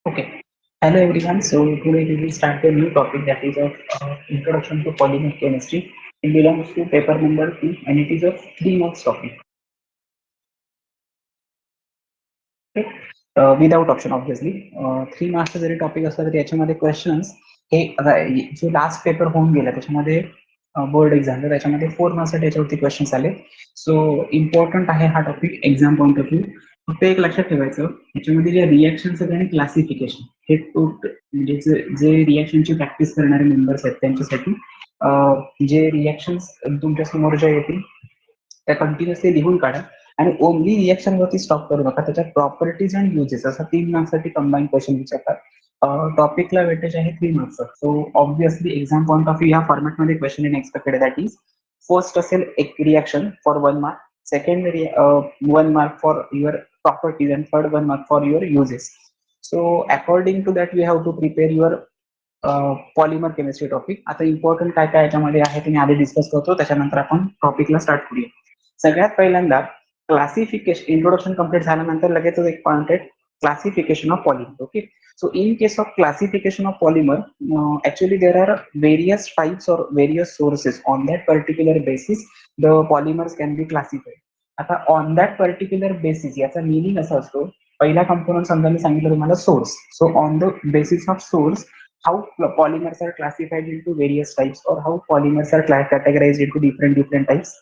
Okay. Hello everyone. So today we will start a new topic that is of introduction to polymer chemistry. It belongs to paper number 2 and it is a 3 marks topic. Okay. Without option obviously. 3 marks जरी topic असला तरी याच्यामध्ये questions हे आता जो last paper होऊन गेला त्याच्यामध्ये बोर्ड एक्झाम त्याच्यामध्ये 4 मार्क्स याच्यावरती क्वेश्चन्स आले. सो इम्पॉर्टंट आहे हा topic exam point of view. फक्त एक लक्षात ठेवायचं याच्यामध्ये जे रिएक्शन्स आहेत आणि क्लासिफिकेशन हे म्हणजे जे रिएक्शनची प्रॅक्टिस करणारे मेंबर्स आहेत त्यांच्यासाठी जे रिएक्शन्स तुमच्या समोर ज्या येतील त्या कंटिन्युअसली लिहून काढा आणि ओनली रिएक्शन वरती स्टॉप करू नका. त्याच्या प्रॉपर्टीज अँड युजेस असा 3 मार्क्ससाठी कंबाईन क्वेश्चन विचारतात. टॉपिकला वेटेज आहे 3 marks. So obviously exam point of view या फॉर्मॅटमध्ये question in expected that is first असेल एक reaction for 1 mark, second 1 mark for your properties and third 1 mark for your uses. So according to that you have to prepare your polymer chemistry topic. आता important काय काय याच्यामध्ये आहे ते मी आधी discuss करतो, त्याच्यानंतर आपण टॉपिकला स्टार्ट करूया. सगळ्यात पहिल्यांदा क्लासिफिकेशन इंट्रोडक्शन कम्प्लीट झाल्यानंतर लगेचच एक पॉइंट आहे classification of polymer. Okay. So in case of classification of polymer, actually there are various types or various sources. On that particular basis, the polymers can be classified. आता on that particular basis याचा meaning असा असतो, पहिला component समजा मी सांगितलं तुम्हाला source. So on the basis of source how polymers are classified into various types or how polymers are categorized into different types.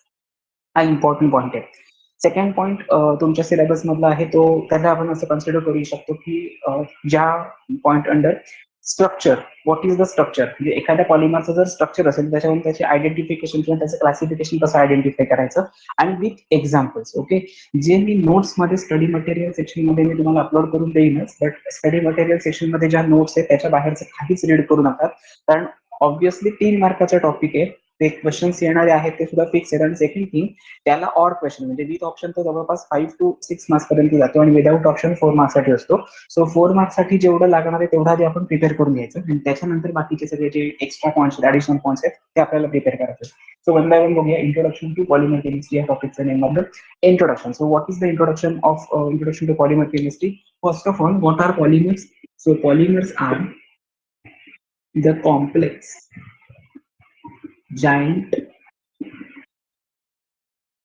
हा important point आहे. सेकंड पॉईंट तुमच्या सिलेबस मधला आहे तो त्याला आपण असं कन्सिडर करू शकतो की ज्या point under structure, what is the structure, म्हणजे एखाद्या पॉलिमरचं जर स्ट्रक्चर असेल त्याच्यावरून त्याचे आयडेंटिफिकेशन किंवा त्याचं क्लासिफिकेशन कसं आयडेंटिफाय करायचं आणि विथ एक्झाम्पल्स. ओके. जे मी नोट्स मध्ये स्टडी मटेरियल सेक्शन मध्ये मी तुम्हाला अपलोड करून देईनच, बट स्टडी मटेरियल सेक्शन मध्ये ज्या नोट्स आहेत त्याच्या बाहेरचं काहीच रीड करू नका, कारण ऑब्व्हियसली 3 मार्काचा टॉपिक आहे. ते क्वेश्चन्स येणारे आहेत ते सुद्धा फिक्स आहेत. आणि सेकंड थिंग त्याला ऑर क्वेश्चन म्हणजे विथ ऑप्शन तर जवळपास 5 to 6 मार्क्स पर्यंत जातो आणि विदाउट ऑप्शन 4 मार्क्ससाठी असतो. सो 4 मार्क्ससाठी जेवढं लागणार आहे तेवढा आधी आपण प्रिपेअर करून घ्यायचं आणि त्याच्यानंतर बाकीचे सगळे जे एक्स्ट्रा पॉईंट्स ऍडिशनल पॉईंट्स आहेत ते आपल्याला प्रिपेअर करायचे. सो वन बाय वन बघूया. इंट्रोडक्शन टू पॉलिमर केमिस्ट्री या टॉपिकचं name of the introduction. So what is the introduction to polymer chemistry. First of all, what are polymers. So polymers are the complex giant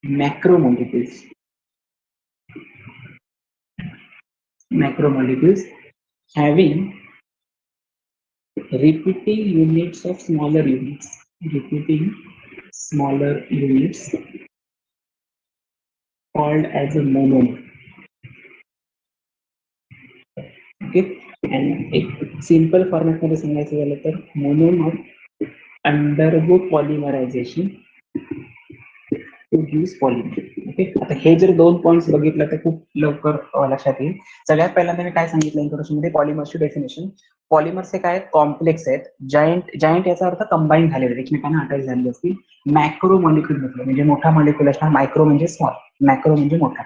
macromolecules having repeating smaller units called as a monomer. Okay. आणि एक simple format मध्ये सांगायचं झालं तर monomer undergo polymerisation to gives polymer. Okay. आता हे जर 2 points बघितलं तर खूप लवकर लक्षात येईल. सगळ्यात पहिल्यांदा मी काय सांगितलं इंट्रोडक्शन मध्ये पॉलिमर्सची डेफिनेशन. पॉलिमर्स हे काय कॉम्प्लेक्स आहेत. जायंट याचा अर्थ कंबाईन झालेले एकमेकांना अटॅच झालेले असतील. मॅक्रो मॉलिक्युल म्हणजे मोठा मॉलिक्युल असणार. मायक्रो म्हणजे स्मॉल, मॅक्रो म्हणजे मोठा.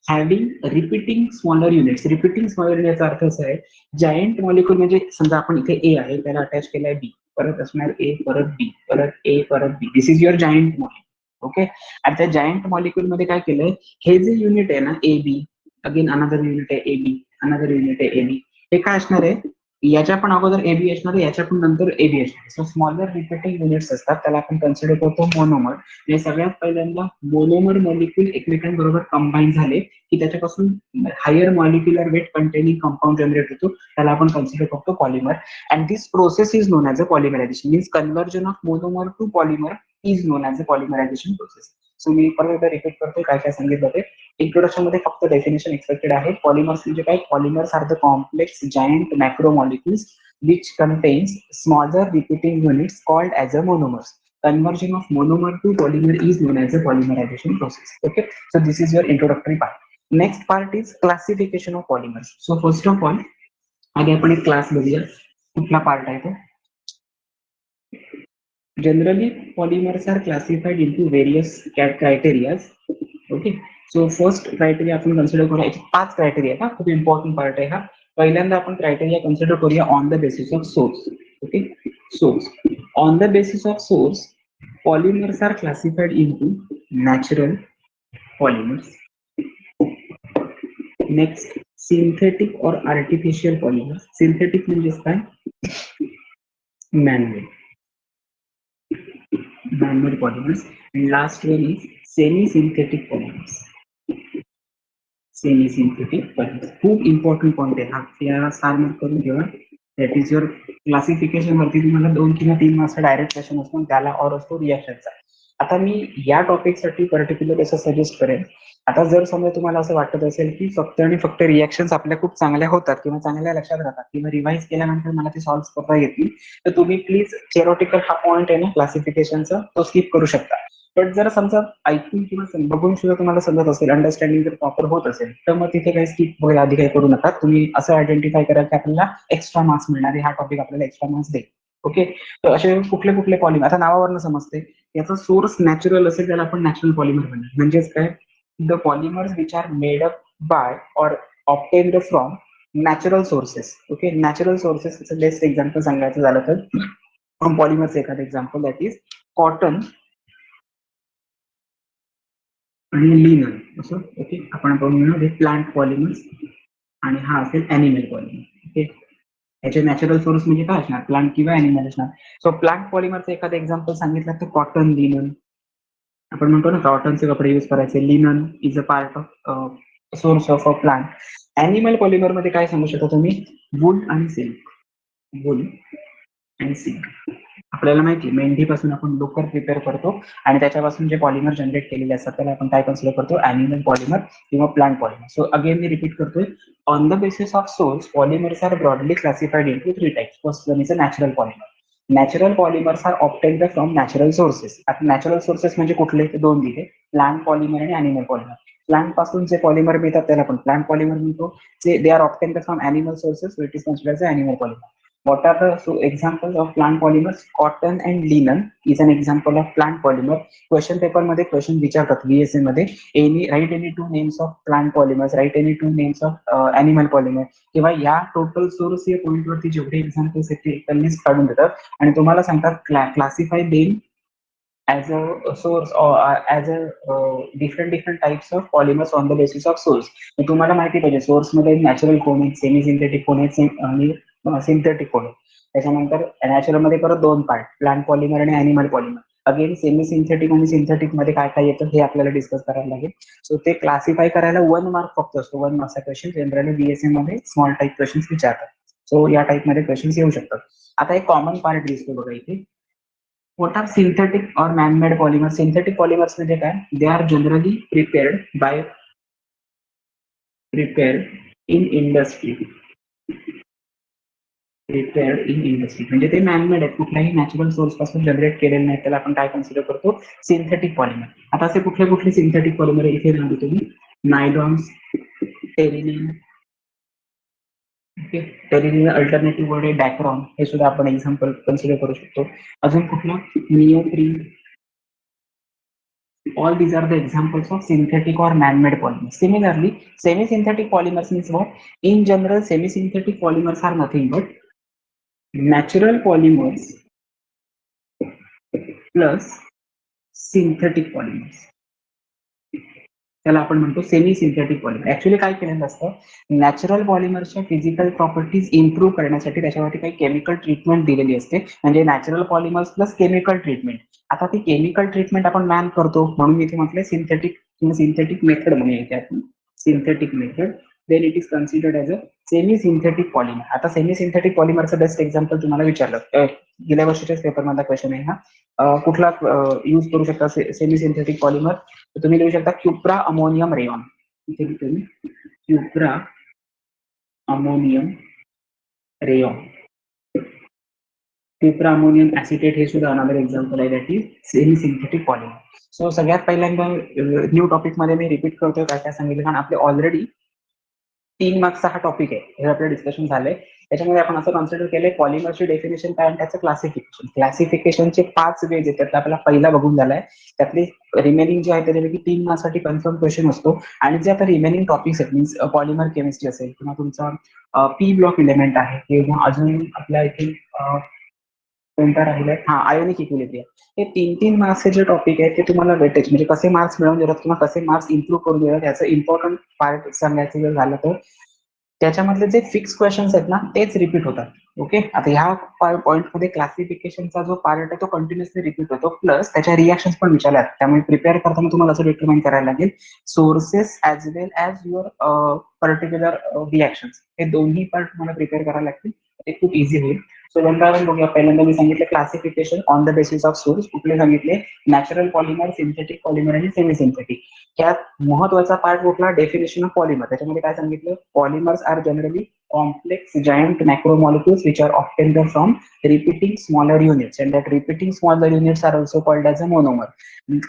Having repeating smaller units. Repeating smaller युनिटचा अर्थ असा आहे जायंट मॉलिक्युल म्हणजे समजा आपण इथे ए आहे त्याला अटॅच केलाय बी, परत असणार ए परत बी परत ए परत B. This is your giant molecule. Okay. आणि त्या जायंट मॉलिक्युल मध्ये काय केलंय, हे जे युनिट आहे ना A B, again another unit आहे ए बी, अनदर युनिट आहे ए बी, हे काय असणार आहे याच्या पण अगोदर ए बी असणार आहे, याच्या पण नंतर ए बी असणार. सो स्मॉलर रिपीटिंग युनिट्स असतात त्याला आपण कन्सिडर करतो मोनोमर. हे सगळ्यात पहिल्यांदा मोनोमर मॉलिक्युल एकमेकांबरोबर कंबाईन झाले की त्याच्यापासून higher molecular weight containing compound generate होतो, त्याला आपण कन्सिडर करतो polymer. And this process is known as a polymerisation. Means conversion of monomer to polymer is known as a polymerisation process. So मी परत एकदा रिपीट करतो काय काय सांगितलं ते. इंट्रोडक्शन मध्ये फक्त डेफिनेशन एक्सपेक्टेड आहे. पॉलिमर्स म्हणजे काय, polymers are the complex giant macromolecules which contains smaller repeating units called as a monomers. Conversion of monomer to polymer is known as a polymerization process. Okay, so this is your introductory part. Next part is classification of polymers. So first of all, आधी आपण एक class बघूया कुठला part आहे तो. Generally, polymers are classified into various criteria. Okay, so first criteria आपण consider करूया. 5 criteria हा खूप इम्पॉर्टंट पार्ट आहे हा. पहिल्यांदा आपण क्रायटेरिया कन्सिडर करूया on the basis of source. Okay. Source, on the basis of source polymers are classified into natural polymers, next synthetic और आर्टिफिशियल पॉलिमर्स. सिंथेटिक म्हणजेच काय? Man-made. Man-made polymers. And last one is semi synthetic polymers. Semi synthetic polymers खूप important point आहे हा, या सार mark करून ठेवा. दॅट इज युअर क्लासिफिकेशन वरती तुम्हाला 2 किंवा 3 मार्क्सचा डायरेक्ट क्वेश्चन असतो, त्याला और असतो रिॲक्शनचा. आता मी या टॉपिकसाठी पर्टिक्युलर असं सजेस्ट करेन, आता जर समजा तुम्हाला असं वाटत असेल की फक्त आणि फक्त रिॲक्शन्स आपल्या खूप चांगल्या होतात किंवा चांगल्या लक्षात राहतात किंवा रिवाइज केल्यानंतर मला ते सॉल्व्ह करता येतील, तर तुम्ही प्लीज थेरोटिकल हा पॉईंट आहे ना क्लासिफिकेशनचा, तो स्किप करू शकता. पण जर समजा ऐकून किंवा बघून सुद्धा तुम्हाला समजत असेल, अंडरस्टँडिंग जर प्रॉपर होत असेल, तर मग तिथे काही स्किप वगैरे आधी काही करू नका. तुम्ही असं आयडेंटिफाय करा की आपल्याला एक्स्ट्रा मार्क्स मिळणार आहे, हा टॉपिक आपल्याला एक्स्ट्रा मार्क्स देईल. ओके, तर असे कुठले कुठले पॉलिमर, आता नावावरनं समजते याचा सोर्स नॅचरल असेल त्याला आपण नॅचरल पॉलिमर म्हणणार. म्हणजेच काय? The polymers which are made up by or obtained from natural sources. Okay, natural sources best example सांगायचं झालं तर फ्रॉम पॉलिमर्स एखादं एक्झाम्पल दॅट इज कॉटन आणि लिनन. असं ओके, आपण बघूया प्लांट पॉलिमर्स आणि हा असेल अॅनिमल पॉलिमर. ओके, याचे नॅचरल सोर्स म्हणजे काय असणार? प्लांट किंवा अॅनिमल असणार. सो प्लांट पॉलिमरचं एखादं एक्झाम्पल सांगितलं तर कॉटन, लिनन. आपण म्हणतो ना कॉटनचे कपडे युज करायचे. Linen is a part of source of a plant. Animal polymer मध्ये काय सांगू शकता तुम्ही? वूल आणि सिल्क. वूल आणि सिल्क. आपल्याला माहिती मेंढीपासून आपण लोकर प्रिपेअर करतो आणि त्याच्यापासून जे पॉलिमर जनरेट केलेले असतात त्याला आपण काय कन्सिडर करतो? अॅनिमल पॉलिमर किंवा प्लांट पॉलिमर. सो अगेन मी रिपीट करतोय, on the basis of source polymers are broadly classified into 3 types. First one is a natural polymer. Natural polymers are obtained from natural sources. आता natural sources म्हणजे कुठले? दोन दिले, plant polymer आणि animal polymer. Plant पासून जे polymer मिळतात त्याला आपण प्लांट पॉलिमर म्हणतो. जे they are obtained from animal sources, it is considered as animal polymer. What are the examples of plant polymers? Cotton and linen is an example of plant polymer. Question paper मध्ये question विचारतात VSA मध्ये, write any two names of plant polymers, write any two names of animal polymer. किंवा या total source या point वरती जेवढे examples आहेत ते लिस्ट काढून देतात आणि तुम्हाला सांगतात classify them as a source or as a different types of polymers on the basis of source. तुम्हाला माहिती पाहिजे सोर्स मध्ये नॅचरल कोण आहेत, सेमी सिंथेटिक कोण आहेत आणि सिंथेटिक कोण आहेत. त्याच्यानंतर नॅचरल मध्ये परत दोन पार्ट, प्लांट पॉलिमर आणि animal polymer. Again semi synthetic आणि सिंथेटिक मध्ये काय काय येतं हे आपल्याला डिस्कस करायला लागेल. सो ते क्लासिफाय करायला 1 मार्क फक्त असतो. 1 मार्क्सचा क्वेश्चन जनरली बीएसए मध्ये स्मॉल टाईप क्वेश्चन विचारतात. सो या टाईप मध्ये क्वेश्चन येऊ शकतात. आता एक कॉमन पार्ट दिसतो बघा इथे. What are synthetic or man-made polymers? Synthetic polymers म्हणजे काय? They are generally prepared in industry. Prepared in industry म्हणजे ते मॅनमेड आहेत, कुठल्याही नॅचरल सोर्स पासून जनरेट केलेले नाही, त्याला आपण काय कन्सिडर करतो? Synthetic polymer. आता असे कुठले कुठले सिंथेटिक पॉलिमर इथे सांगतो तुम्ही? Nylons, terylene. Okay, terylene alternative word आहे डॅक्रॉन, हे सुद्धा आपण एक्झाम्पल कन्सिडर करू शकतो. अजून कुठला? निओप्रीन. All these are the examples of synthetic or man-made polymers. Similarly, semi-synthetic polymers means what? In general, semi-synthetic polymers are nothing but natural polymers plus synthetic polymers. त्याला आपण म्हणतो सेमी सिंथेटिक पॉलिमर. ऍक्च्युअली काय केलेलं असतं, natural पॉलिमरच्या physical properties improve करण्यासाठी त्याच्यावरती काही chemical treatment दिलेली असते, म्हणजे natural polymers plus chemical treatment. आता ती केमिकल ट्रीटमेंट आपण मॅन करतो म्हणून मी इथे म्हटलं सिंथेटिक किंवा सिंथेटिक मेथड म्हणूया इथे आपण, synthetic method. Then it is considered as a semi synthetic polymer. आता सेमी सिंथेटिक पॉलिमरचं बेस्ट एक्झाम्पल तुम्हाला विचारलं, गेल्या वर्षीच्याच पेपर मधला क्वेश्चन आहे हा. कुठला यूज करू शकता सेमी सिंथेटिक पॉलिमर? तर तुम्ही लिहू शकता क्युप्रा अमोनियम रेयॉन. इथे लिहितो मी cupra ammonium rayon. Cupra ammonium acetate हे सुद्धा अनदर एक्झाम्पल आहे that is semi synthetic polymer. So सगळ्यात पहिल्यांदा न्यू टॉपिक मध्ये मी रिपीट करतोय काय काय सांगितलं, कारण आपले ऑलरेडी 3 मार्क्सचा हा टॉपिक आहे, हे आपलं डिस्कशन झालंय. त्याच्यामध्ये आपण असं कन्सिडर केलंय पॉलिमरची डेफिनेशन काय आणि त्याचं क्लासिफिकेशन. क्लासिफिकेशनचे 5 वेज आहेत, त्यातला आपल्याला पहिला बघून झालाय. त्यातली रिमेनिंग जे आहे त्याच्यापैकी 3 मार्क्ससाठी कन्फर्म क्वेश्चन असतो. आणि जे आता रिमेनिंग टॉपिक्स आहेत मीन्स पॉलिमर केमिस्ट्री असेल किंवा तुमचा पी ब्लॉक इलेमेंट आहे किंवा अजून आपल्या इथे कोणता राहिलाय, हा आयोनिक इक्विलिब्रियम. हे 3 मार्क्सचे जे टॉपिक आहे ते तुम्हाला वेटेज म्हणजे कसे मार्क्स मिळवून देतात किंवा कसे मार्क्स इम्प्रूव्ह करून देतात याचं इम्पॉर्टंट पार्ट सांगायचं जर झालं तर त्याच्यामधले जे फिक्स क्वेश्चन्स आहेत ना तेच रिपीट होतात. ओके, आता ह्या पॉईंटमध्ये क्लासिफिकेशनचा जो पार्ट आहे तो कंटिन्युअसली रिपीट होतो, प्लस त्याच्या रिॲक्शन्स पण विचारल्यात. त्यामुळे प्रिपेअर करताना तुम्हाला असं डिटरमाइन करायला लागेल sources as well as your particular reactions, हे दोन्ही पार्ट तुम्हाला प्रिपेअर करायला लागतील. ते खूप इझी होईल. सो वन बाय वन बघूया. पहिल्यांदा मी सांगितलं classification on the basis of source. कुठले सांगितले? नॅचरल पॉलिमर, सिंथेटिक पॉलिमर आणि सेमी सिंथेटिक. यात महत्वाचा पार्ट कुठला? Definition of polymer. त्याच्यामध्ये काय सांगितलं? Polymers are generally complex giant macromolecules which are obtained from repeating smaller units, and that repeating smaller units are also called as a monomer.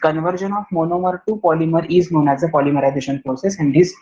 Conversion of monomer to polymer is known as a polymerization process, and this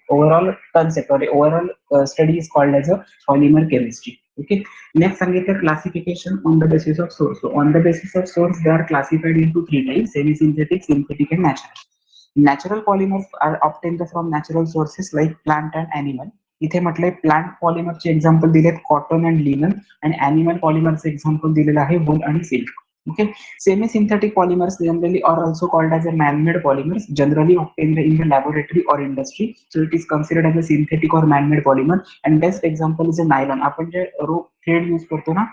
overall concept or overall study is called as a polymer chemistry. Okay, next सांगितलं classification on the basis of source. So on the basis of source they are classified into three types: semi synthetic, synthetic and natural. Natural polymers are obtained from natural sources like plant and animal. इथे म्हटलंय plant पॉलिमरचे example दिलेत cotton and linen, आणि animal पॉलिमरचे example दिलेलं आहे wool आणि silk. Okay, semi synthetic polymers generally are also called as a man-made polymers, generally obtained in the laboratory or industry, so it is considered as a synthetic or man-made polymer. And best example is a nylon. आपण जे रोप thread use करतो ना,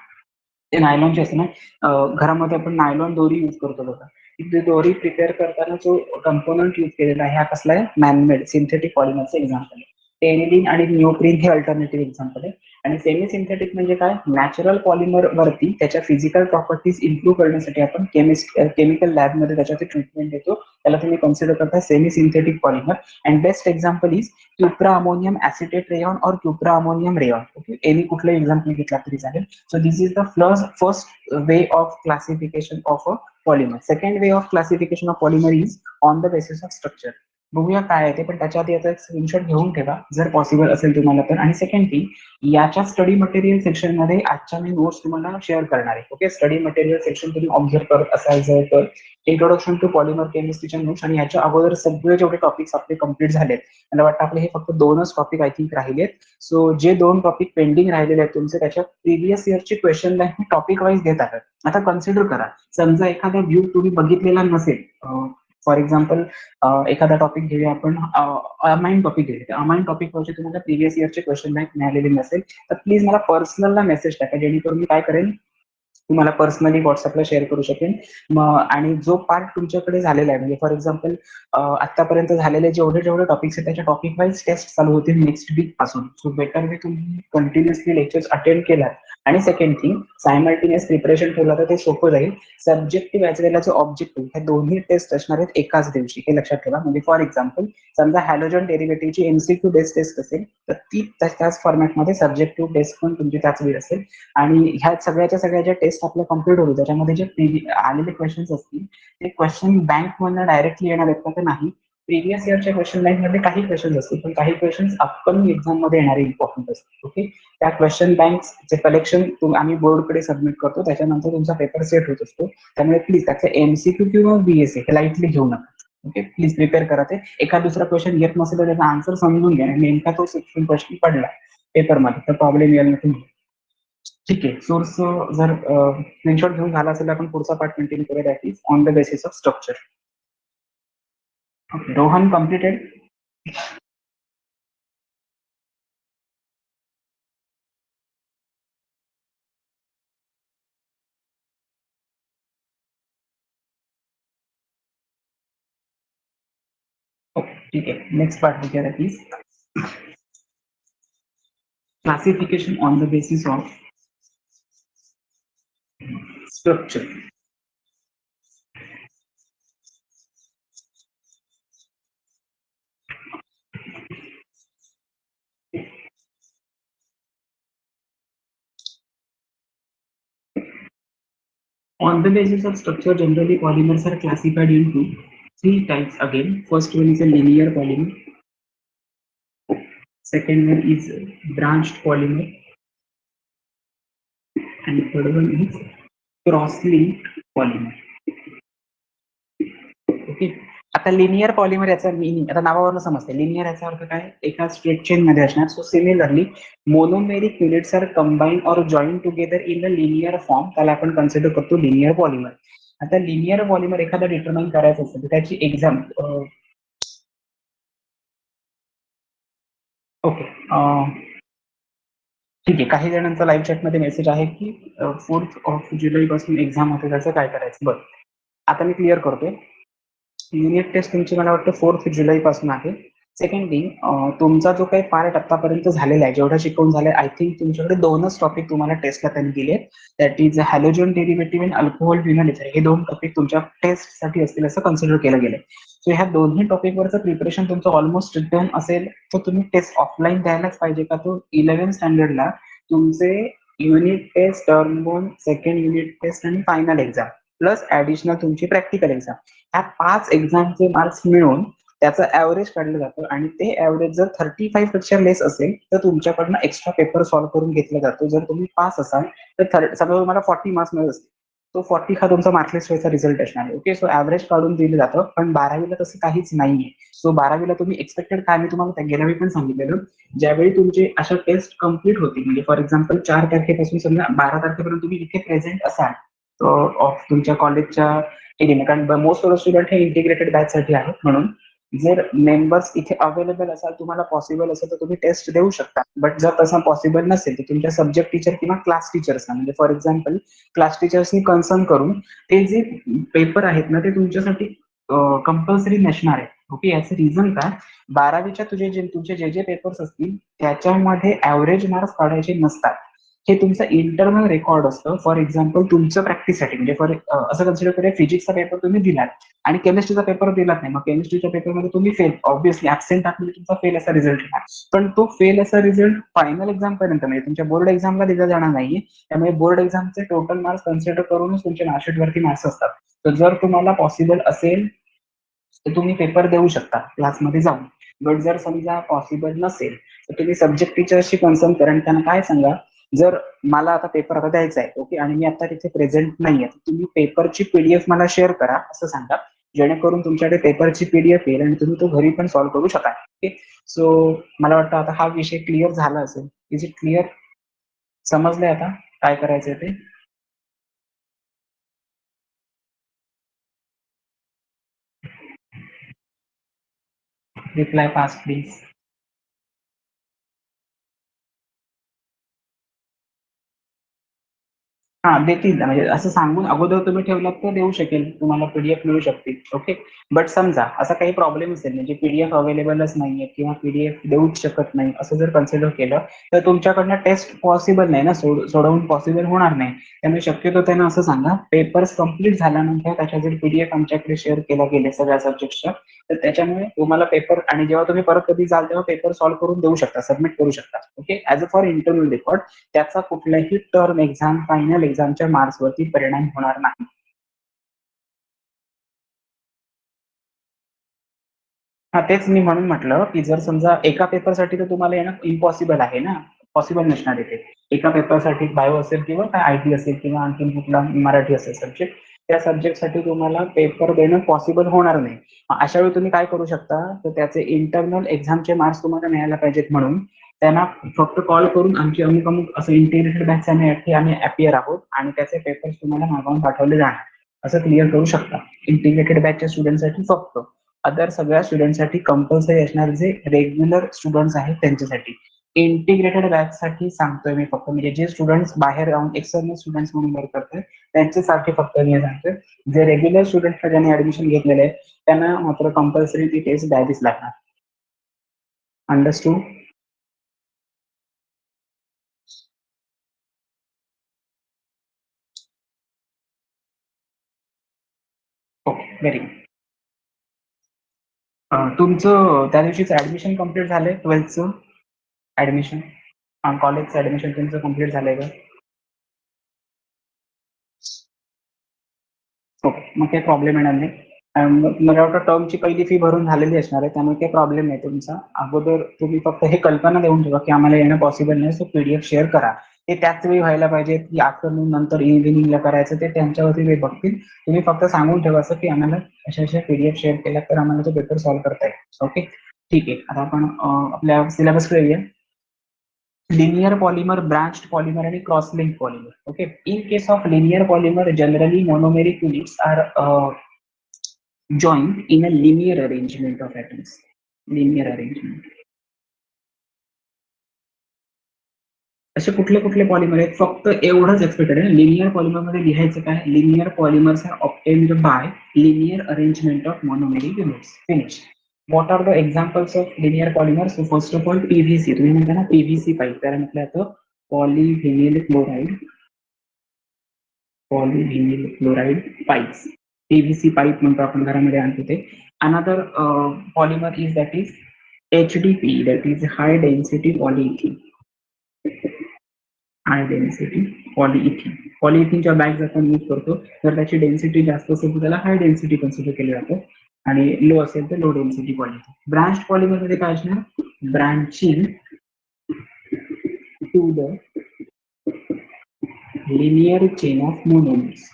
ते नायलॉनचे असते ना, घरामध्ये आपण नायलॉन दोरी यूज करतो बघा. ती दोरी प्रिपेअर करताना जो कंपोनंट यूज केलेला आहे हा कसला आहे? मॅनमेड सिंथेटिक पॉलिमरचं एक्झाम्पल आहे. टेनिलिन आणि निओप्रीन हे अल्टरनेटिव्ह एक्झाम्पल आहे. आणि सेमी सिंथेटिक म्हणजे काय? नॅचरल पॉलिमर वरती त्याच्या फिजिकल प्रॉपर्टीज इम्प्रूव्ह करण्यासाठी आपण केमिकल लॅबमध्ये त्याच्यात ट्रीटमेंट देतो, त्याला तुम्ही कन्सिडर करता semi synthetic polymer. And best example is cupra ammonium acetate rayon or cupra ammonium rayon. Okay, any कुठलं एक्झाम्पल घेतला तरी चालेल. So this is the first way of classification of a polymer. Second way of classification of polymer is on the basis of structure. बघूया काय आहे ते, पण त्याच्या आधी याचा एक स्क्रीनशॉट घेऊन ठेवा जर पॉसिबल असेल तुम्हाला तर. आणि सेकंड थिंग, याच्या स्टडी मटेरियल सेक्शन मध्ये आजच्या मी नोट्स तुम्हाला शेअर करणार आहे. ओके, स्टडी मटेरियल सेक्शन तुम्ही ऑब्झर्व करत असाल जर तर इंट्रोडक्शन टू पॉलिमर केमिस्ट्रीच्या नोट्स, आणि याच्या अगोदर सगळे जेवढे टॉपिक्स आपले कम्प्लीट झालेत, मला वाटतं आपले हे फक्त 2च टॉपिक आय थिंक राहिलेत. सो जे 2 टॉपिक पेंडिंग राहिलेले आहेत तुमचे, त्याच्या प्रिव्हियस इयरची क्वेश्चन बँक मी टॉपिक वाईज देत आहे. आता कन्सिडर करा, समजा एखादा व्ह्यू तुम्ही बघितलेला नसेल. फॉर एक्झाम्पल एखादा टॉपिक घेऊया आपण, अमाइन टॉपिक घेऊया. अमाइन टॉपिक वरचे तुम्हाला प्रिव्हियस इयरचे क्वेश्चन बँक मिळालेले नसेल तर प्लीज मला पर्सनलला मेसेज टाका, जेणेकरून मी काय करेन, तुम्हाला पर्सनली व्हॉट्सअपला शेअर करू शकेन. आणि जो पार्ट तुमच्याकडे झालेला आहे, म्हणजे फॉर एक्झाम्पल आतापर्यंत झालेले जेवढे टॉपिक्स आहेत त्याच्या टॉपिक वाईज टेस्ट चालू होतील नेक्स्ट वीक पासून. सो बेटर वे तुम्ही कंटिन्युअसली लेक्चर्स अटेंड केलात. आणि सेकंड थिंग, सायमल्टेनियस प्रिपरेशन ठेवलं तर ते सोपं जाईल. सब्जेक्टिव्ह ॲज वेल एज ऑब्जेक्टिव्ह हे दोन्ही टेस्ट असणार आहेत एकाच दिवशी, हे लक्षात ठेवा. म्हणजे फॉर एक्झाम्पल समजा हॅलोजन डेरिव्हेटिव्हची एमसीक्यू बेस्ड टेस्ट असेल तर ती त्याच फॉर्मॅटमध्ये सब्जेक्टिव्ह टेस्ट पण तुमची त्याच वेळ असेल. आणि ह्या सगळ्या ज्या टेस्ट आपल्या कम्प्लीट होईल त्याच्यामध्ये जे आलेले क्वेश्चन्स असतील ते क्वेश्चन बँक मधून डायरेक्टली येणार आहेत का? नाही, प्रिव्हियस इयरच्या क्वेश्चन बँक मध्ये काही क्वेश्चन असतील, पण काही क्वेश्चन अपकमिंग एक्झाम मध्ये येणारे इम्पॉर्टंट असतील. ओके, त्या क्वेश्चन बँकचे कलेक्शन आम्ही बोर्डकडे सबमिट करतो, त्याच्यानंतर तुमचा पेपर सेट होत असतो. त्यामुळे प्लीज त्याचं एमसीक्यू किंवा बीएसए हे लाईटली घेऊ नका. ओके, प्लीज प्रिपेअर करा. ते एका दुसरा क्वेश्चन येत नसेल तर त्याचा आन्सर समजून घ्या, नेमका तो क्वेश्चन पडला पेपरमध्ये तर प्रॉब्लेम येईल नाही. ठीक आहे, सोर्स जर स्क्रीनशॉट घेऊन झाला असेल आपण पुढचा पार्ट कंटिन्यू करूया, that is on the basis of structure. Okay, Rohan completed. Okay, ठीक आहे, नेक्स्ट पार्ट बघूया, that is classification on the basis of structure. On the basis of structure, generally polymers are classified into three types again. First one is a linear polymer. Second one is branched polymer. And third one is cross-linked polymer. Okay, आता linear polymer याचा meaning आता नावावरून समजते. Linear याचा अर्थ काय? एका straight chain मध्ये असणार. So similarly monomeric units are combine or join together in the linear form, त्याला आपण कन्सिडर करतो लिनियर पॉलिमर. आता लिनियर पॉलिमर एखादा डिटरमाइन करायचं असेल तर त्याची एक्झाम, ओके, ठीक आहे. काही जणांचा लाईव्ह चॅटमध्ये मेसेज आहे की 4th ऑफ जुलै पासून एक्झाम होते, त्याचं काय करायचं? बरं. आता मी क्लिअर करतोय. युनिट टेस्ट तुमची मला वाटतं 4th जुलै पासून आहे. सेकंडली तुमचा जो काही पार्ट आतापर्यंत झालेला आहे, जेवढा शिकवून झालाय, आय थिंक तुमच्याकडे 2च टॉपिक तुम्हाला टेस्टला त्यांनी दिलेत. That is halogen derivative in alcohol phenol इथर. हे 2 टॉपिक तुमच्या टेस्टसाठी असतील असं कन्सिडर केलं गेलंय. सो ह्या दोन्ही टॉपिकवरचं प्रिपरेशन तुमचं ऑलमोस्ट डन असेल, तर तुम्ही टेस्ट ऑफलाईन द्यायलाच पाहिजे का तो 11th स्टँडर्डला तुमचे unit test, term 1, second unit test आणि फायनल एक्झाम प्लस ऍडिशनल तुमची प्रॅक्टिकल एक्झाम, ह्या 5 एक्झामचे मार्क्स मिळून त्याचं ऍव्हरेज काढलं जातं आणि ते ऍव्हरेज जर 35 पेक्षा लेस असेल तर तुमच्याकडनं एक्स्ट्रा पेपर सॉल्व्ह करून घेतला जातो. जर तुम्ही पास असाल तर समजा तुम्हाला 40 मार्क्स मिळत असतील, तो 40 हा तुमचा मार्कलिस्ट व्हायचा रिझल्ट असणार आहे. ओके, सो ऍव्हरेज काढून दिलं जातं. पण 12वीला तसं काहीच नाहीये. सो 12वीला तुम्ही एक्सपेक्टेड काय, मी तुम्हाला गेल्या वेळी पण सांगितलेलं, ज्यावेळी तुमचे अशा टेस्ट कम्प्लीट होतील, म्हणजे फॉर एक्झाम्पल 4 तारखेपासून समजा 12 तारखेपर्यंत तुम्ही इथे प्रेझेंट असाल ऑफ तुमच्या कॉलेजच्या एरियाने, कारण मोस्ट ऑफ द स्टुडंट हे इंटिग्रेटेड बॅच साठी आहेत. म्हणून जर मेंबर्स इथे अवेलेबल असाल, तुम्हाला पॉसिबल असेल तर तुम्ही टेस्ट देऊ शकता. बट जर तसं पॉसिबल नसेल तर तुमच्या सब्जेक्ट टीचर किंवा क्लास टीचर्सना, म्हणजे फॉर एक्झाम्पल क्लास टीचर्सनी कन्सर्न करून ते जे पेपर आहेत ना ते तुमच्यासाठी कंपल्सरी नसणार आहे. ओके, याचं रिझन काय, 12वीच्या तुमचे जे पेपर्स असतील त्याच्यामध्ये ऍव्हरेज मार्क्स काढायचे नसतात. हे तुमचं इंटरनल रेकॉर्ड असतं. फॉर एक्झाम्पल तुमचं प्रॅक्टिससाठी, म्हणजे असं कन्सिडर करूया फिजिक्सचा पेपर तुम्ही दिलात आणि केमिस्ट्रीचा पेपर दिलात नाही, मग केमिस्ट्रीच्या पेपरमध्ये तुम्ही फेल, ऑब्व्हियसली ऍबसेंट टाकले तुमचा फेल असा रिझल्ट येणार. पण तो फेल असा रिझल्ट फायनल एक्झाम पर्यंत, म्हणजे तुमच्या बोर्ड एक्झामला दिला जाणार नाहीये. त्यामुळे बोर्ड एक्झामचे टोटल मार्क्स कन्सिडर करूनच तुमच्या मार्कशीट वरती मार्क्स असतात. तर जर तुम्हाला पॉसिबल असेल तर तुम्ही पेपर देऊ शकता क्लासमध्ये जाऊन. बट जर समजा पॉसिबल नसेल तर तुम्ही सब्जेक्ट टीचरशी कन्सर्न करा आणि त्यांना काय सांगा, जर मला आता पेपर आता द्यायचा आहे, ओके, आणि मी आता तिथे प्रेझेंट नाहीये, तुम्ही पेपरची पीडीएफ मला शेअर करा असं सांगा, जेणेकरून तुमच्याकडे पेपरची पीडीएफ येईल आणि तुम्ही तो घरी पण सॉल्व्ह करू शकाल. ओके, सो मला वाटतं आता हा विषय क्लिअर झाला असेल. Is it clear? समजलंय आता काय करायचंय ते? Reply fast please. हा, देतील ना, म्हणजे असं सांगून अगोदर तुम्ही ठेवलात तर देऊ शकेल, तुम्हाला पीडीएफ मिळू शकते. ओके, बट समजा असा काही प्रॉब्लेम असेल, म्हणजे पीडीएफ अवेलेबलच नाहीये किंवा पीडीएफ देऊच शकत नाही असं जर कन्सिडर केलं तर तुमच्याकडनं टेस्ट पॉसिबल नाही ना, सोडवून पॉसिबल होणार नाही. त्यामुळे शक्यतो त्यांना असं सांगा, पेपर्स कम्प्लीट झाल्यानंतर त्याच्या जर पीडीएफ आमच्याकडे शेअर केला गेले सगळ्या सब्जेक्टच्या, तर त्याच्यामुळे तुम्हाला पेपर, आणि जेव्हा तुम्ही परत कधी जाल तेव्हा पेपर सॉल्व्ह करून देऊ शकता, सबमिट करू शकता. Okay, as a for internal record, त्याचा कुठल्याही टर्म एक्झाम, फायनल एक्झामच्या मार्क्सवरती परिणाम होणार नाही. हा, तेच मी म्हणून म्हटलं की जर समजा एका पेपरसाठी तर तुम्हाला येणं इम्पॉसिबल आहे ना, पॉसिबल नसणार आहे ते. एका पेपरसाठी बायो असेल किंवा काय आयटी असेल किंवा आणखी कुठला मराठी असेल सब्जेक्ट, त्या सब्जेक्टसाठी तुम्हाला पेपर देणं पॉसिबल होणार नाही. अशा वेळी तुम्ही काय करू शकता, तर त्याचे इंटरनल एक्झामचे मार्क्स तुम्हाला मिळायला पाहिजेत म्हणून त्यांना फक्त कॉल करून आमची अमुक अमुक असं इंटिग्रेटेड बॅच आम्ही अपियर आहोत आणि त्याचे पेपर्स तुम्हाला मागवून पाठवले जाणार, असं क्लिअर करू शकता. इंटिग्रेटेड बॅचच्या स्टुडंटसाठी फक्त, अदर सगळ्या स्टुडंटसाठी कंपल्सरी असणार, जे रेग्युलर स्टुडंट्स आहेत त्यांच्यासाठी. इंटिग्रेटेड बॅच साठी सांगतोय मी फक्त, म्हणजे जे स्टुडंट्स बाहेर राहून एक्सटर्नल स्टुडंट्स म्हणून वर्क करतात त्यांच्यासाठी फक्त मी सांगतोय. जे रेग्युलर स्टुडंट ज्यांनी ऍडमिशन घेतलेले आहे त्यांना मात्र कंपल्सरी ती टेस्ट द्यावीच लागणार. अंडरस्टूड? Okay, very good. तुमचं त्या दिवशीच ऍडमिशन कम्प्लीट झालंय 12th ऍडमिशन? कॉलेजचं ऍडमिशन तुमचं कम्प्लीट झालंय का? ओके, मग काही प्रॉब्लेम येणार नाही. मला वाटतं टर्मची पहिली फी भरून झालेली असणार आहे, त्यामुळे काही प्रॉब्लेम नाही तुमचा. अगोदर तुम्ही फक्त हे कल्पना देऊन ठेवा की आम्हाला येणं पॉसिबल नाही, सो पीडीएफ शेअर करा. ते त्याच वेळी व्हायला पाहिजे की आफ्टरनून नंतर इव्हिनिंगला करायचं, ते त्यांच्यावरती वेळ बघतील. तुम्ही फक्त सांगून ठेवा असं की आम्हाला अशा अशा पीडीएफ शेअर केल्या तर आम्हाला तो पेपर सॉल्व्ह करता येईल. ओके, ठीक आहे. आता आपण आपल्या सिलेबसकडे येऊया. लिनियर पॉलिमर, ब्रांच्ड पॉलिमर आणि cross link polymer. Okay, in case of linear polymer generally monomeric units are joined in a linear arrangement of atoms. Linear arrangement. असे कुठले कुठले पॉलिमर आहेत, फक्त एवढंच एक्सपेक्टेड आहे. लिनियर पॉलिमर मध्ये लिहायचं काय, linear polymers are obtained by linear arrangement of monomeric units. Finish. What are the examples of linear polymers? First of all PVC. तुम्ही म्हणता ना पीव्हीसी पाईप, त्याला म्हटलं जातं polyvinyl chloride, polyvinyl chloride pipes. PVC pipe म्हणतो आपण, घरामध्ये आणतो ते. Another polymer is that is HDP, that is high density polyethylene. High density polythene. पॉलिइथिनच्या बॅग्स आपण यूज करतो. जर त्याची डेन्सिटी जास्त असेल तर त्याला हाय डेन्सिटी कन्सिडर केलं जातं, आणि लो असेल तर low density polythene. Branch polymer मध्ये काय असणार, branching to the linear chain of monomers.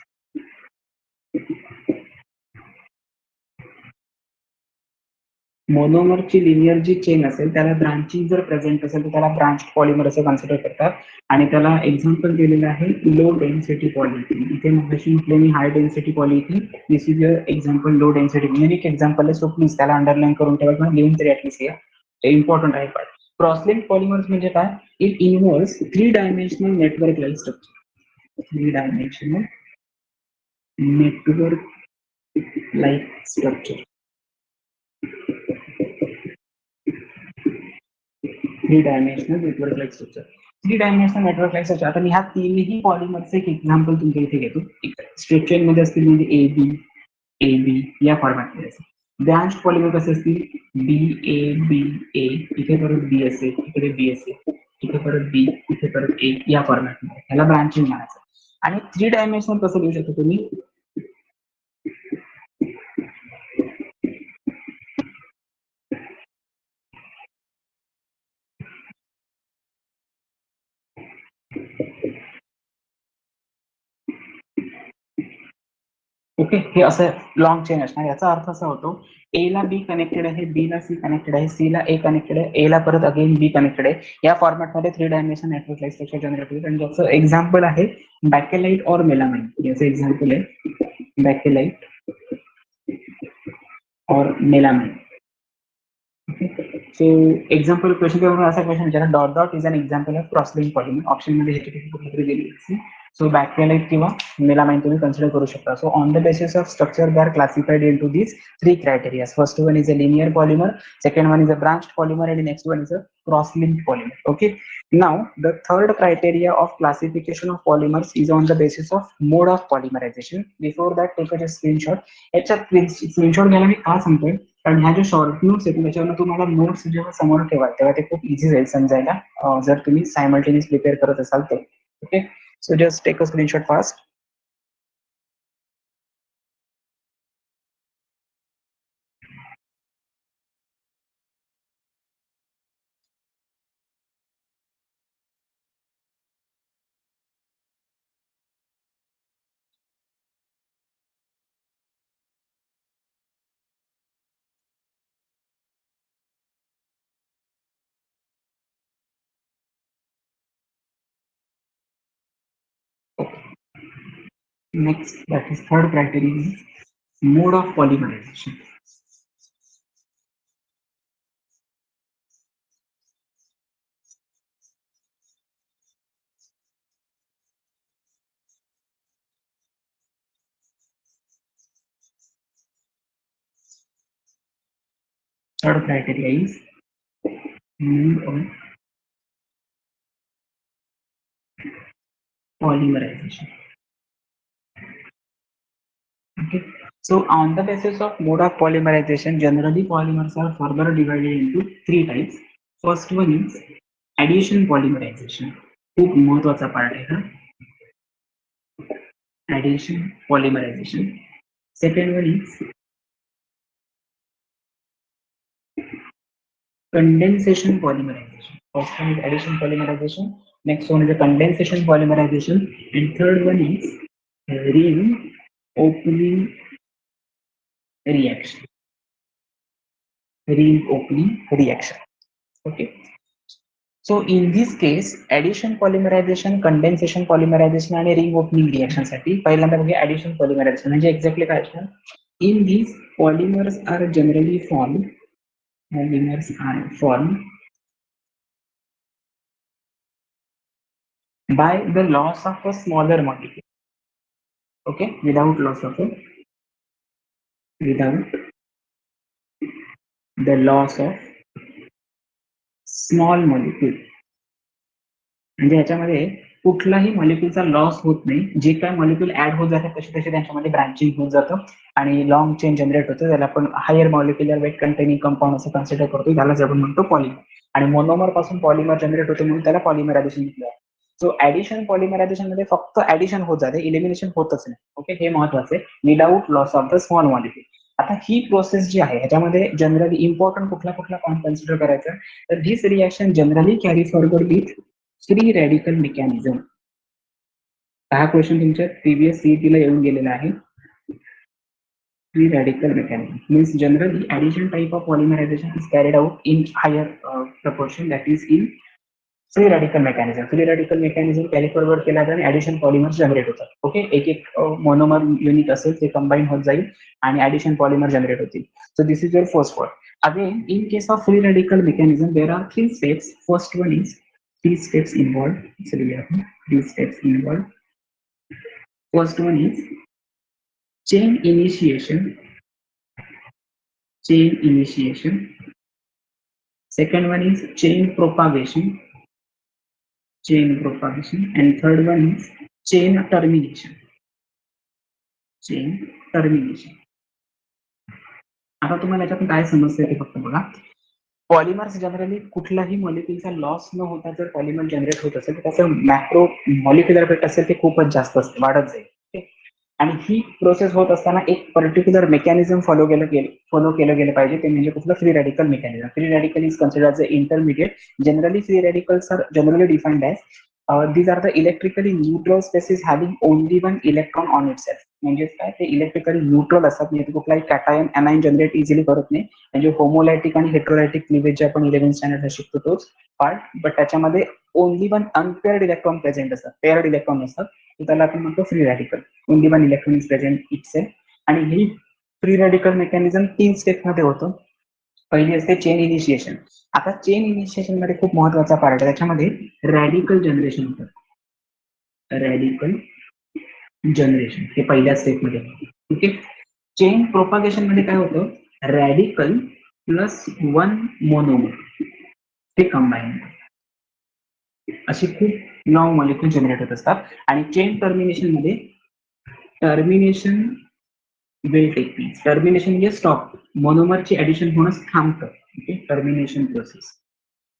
मोनोमरची लिनियर जी चेन असेल त्याला ब्रांचिंग जर प्रेझेंट असेल तर त्याला ब्रांच पॉलिमर असं कन्सिडर करतात. आणि त्याला एक्झाम्पल दिलेलं आहे लो डेन्सिटी पॉलिइथिन. इथे मगाशी म्हटले मी high density polythene, this is your example low density. Unique example आहे, सो प्लीज त्याला अंडरलाईन करून ठेवा किंवा लिहून तरी ऍटलीस्ट या, इम्पॉर्टंट आहे पार्ट. क्रॉसलिंक पॉलिमर्स म्हणजे काय, it involves 3 dimensional network like structure. 3 dimensional network like structure. 3 dimensional network like structure. 3 dimensional network like structure. आता मी ह्या तीनही पॉलिमरचे एक एक्झाम्पल तुमच्या इथे घेतो. स्ट्रेट चेन मध्ये असतील म्हणजे ए बी या फॉर्मॅटमध्ये असेल. ब्रांच पॉलिमर कसे असतील, बी ए, इथे परत बी असेल, इकडे बी असेल, इथे परत बी, इथे परत ए, या फॉर्मॅटमध्ये. ह्याला ब्रांचिंग म्हणायचं. आणि 3 डायमेन्शनल कसं लिहू शकतो तुम्ही, ओके. हे असं लॉंग चेन असणार. याचा अर्थ असा होतो, ए ला बी कनेक्टेड आहे, बी ला सी कनेक्टेड आहे, सी ला ए कनेक्टेड आहे, ए ला परत अगेन बी कनेक्टेड आहे. या फॉर्मॅटमध्ये 3 dimension network like structure generate होईल. आणि ज्याचं एक्झाम्पल आहे बॅकेलाइट और मेलामाइन. याचं एक्झाम्पल आहे बॅकेलाइट और melamine. So example question paper असा क्वेश्चन विचारा, dot dot is an example of crosslink polymer. Option मध्ये ह्याची कुठली दिलेली असेल. सो बॅकेलाइट किंवा मेलामाइन तुम्ही कन्सिडर करू शकता. So on the basis of structure they are classified into these 3 criteria. First one is a linear polymer, second one is a branched polymer, and the next one is a cross-linked polymer. Okay. Now the third criteria of classification of polymers is on the basis of mode of polymerization. Before that, take a screenshot. याचा screenshot घ्यायला मी का सांगतोय, कारण ह्या ज्या short notes आहेत त्याच्यावर तुम्हाला नोट्स जेव्हा समोर ठेवाल तेव्हा ते खूप इझी जाईल समजायला, जर तुम्ही सायमल्टेनियस प्रिपेअर करत असाल तर. Okay. So just take a screenshot fast. Next, that is third criteria is mode of polymerization. Third criteria is mode of polymerization. Okay. So on the basis of mode of polymerization, generally polymers are further divided into 3 types. First one is addition polymerization. खूप महत्वाचा part आहे हा. Addition polymerization. Second one is condensation polymerization. First one is addition polymerization. Next one is a condensation polymerization. And third one is ring opening reaction. Ring opening reaction. Okay. So in this case, addition polymerization, condensation polymerization आणि ring opening reaction साठी पहिल्यांदा बघूया addition polymerization म्हणजे exactly काय असणार. In these polymers are generally formed. Polymers are formed by the loss of a smaller molecule. Okay, without the loss of small molecule. म्हणजे ह्याच्यामध्ये कुठलाही मॉलिक्युलचा लॉस होत नाही. जे काय मॉलिक्युल ऍड होत जातात तसे तसे त्यांच्यामध्ये ब्रांचिंग होत जातं आणि लॉंग चेन जनरेट होतं. त्याला आपण higher molecular weight containing compound असं कन्सिडर करतो. त्यालाच आपण म्हणतो पॉलिमर. आणि मोनोमर पासून पॉलिमर जनरेट होतं म्हणून त्याला पॉलिमरायझेशन म्हटलं. सो ऍडिशन पॉलिमरायझेशन मध्ये फक्त ऍडिशन होत जाते, इलिमिनेशन होतच नाही. ओके, हे महत्वाचं आहे. Without loss of the small molecule. आता ही प्रोसेस जी आहे ह्याच्यामध्ये जनरली इम्पॉर्टंट कुठला कुठला पॉईंट कन्सिडर करायचा, तर this reaction generally carry forward with free radical mechanism. हा क्वेश्चन तुमच्या प्रीवियस सीईटीला येऊन गेलेला आहे. Free radical mechanism means generally addition type of polymerization is carried out in higher proportion, that is in free radical mechanism. Free radical mechanism carry forward केला आणि addition polymer generate होतात. Okay, एक एक monomer unit असेल ते combine होत जाईल आणि ऍडिशन पॉलिमर जनरेट होतील. So this is your first point. Again in case of free radical mechanism there are 3 steps. First one is 3 steps involved. Three steps involved. First one is chain initiation. Second one is chain propagation. And third one is chain termination. आता तुम्हाला याच्यातून काय समजतंय ते फक्त बघा. Polymers generally कुठलाही मॉलिक्युलचा loss न होता जर पॉलिमर जनरेट होत असेल तर त्याचं मॅक्रो मॉलिक्युलर वेट असेल ते खूपच जास्त असते, वाढत जाईल. आणि ही प्रोसेस होत असताना एक पर्टिक्युलर मेकॅनिझम फॉलो केलं गेलं पाहिजे. ते म्हणजे कुठलं free radical mechanism. Free radical is considered as a intermediate. Generally free radicals are generally defined as these are the electrically neutral species having only one electron on itself. म्हणजे काय, ते electrically neutral असतात. म्हणजे कुठलाही cation anion generate easily करत नाही. म्हणजे होमोलायटिक आणि हेट्रोलायटिक क्लिवेज जे आपण 11th स्टँडर्डला शिकतो तोच पार्ट. बट त्याच्यामध्ये only one unpaired electron present असतात, पेअर्ड इलेक्ट्रॉन असतात. त्याला आपण म्हणतो free radical. Only one electron is present itself. आणि ही फ्री रॅडिकल मेकॅनिझम 3 स्टेप मध्ये होतं. पहिली असते चेन इनिशिएशन. आता चेन इनिशिएशन मध्ये खूप महत्वाचा पार्ट आहे. त्याच्यामध्ये रॅडिकल जनरेशन होतं. हे पहिल्या स्टेप मध्ये. ओके, चेन प्रोपागेशन मध्ये काय होतं, रॅडिकल प्लस 1 मोनोमर ते कंबाईन अशी खूप लॉंग मॉलिक्युल जनरेट होत असतात. आणि चेन टर्मिनेशन मध्ये termination will take place. Termination म्हणजे स्टॉप, मोनोमरची ऍडिशन होणं थांबतं. Okay, termination process.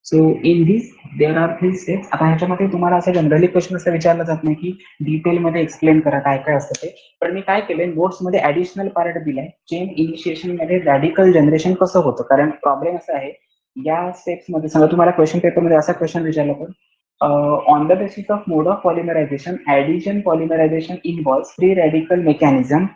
So in this there are 3 steps. आता ह्याच्यामध्ये तुम्हाला असं जनरली क्वेश्चन असं विचारला जात नाही की डिटेलमध्ये एक्सप्लेन करा काय काय असतं ते. पण मी काय केलंय, नोट्समध्ये ऍडिशनल पार्ट दिलाय. चेन इनिशिएशन मध्ये रॅडिकल जनरेशन कसं होतं. कारण प्रॉब्लेम असा आहे या स्टेप्स मध्ये, समजा तुम्हाला क्वेश्चन पेपरमध्ये असा क्वेश्चन विचारला तर on the basis of mode of polymerisation addition polymerisation involves free radical mechanism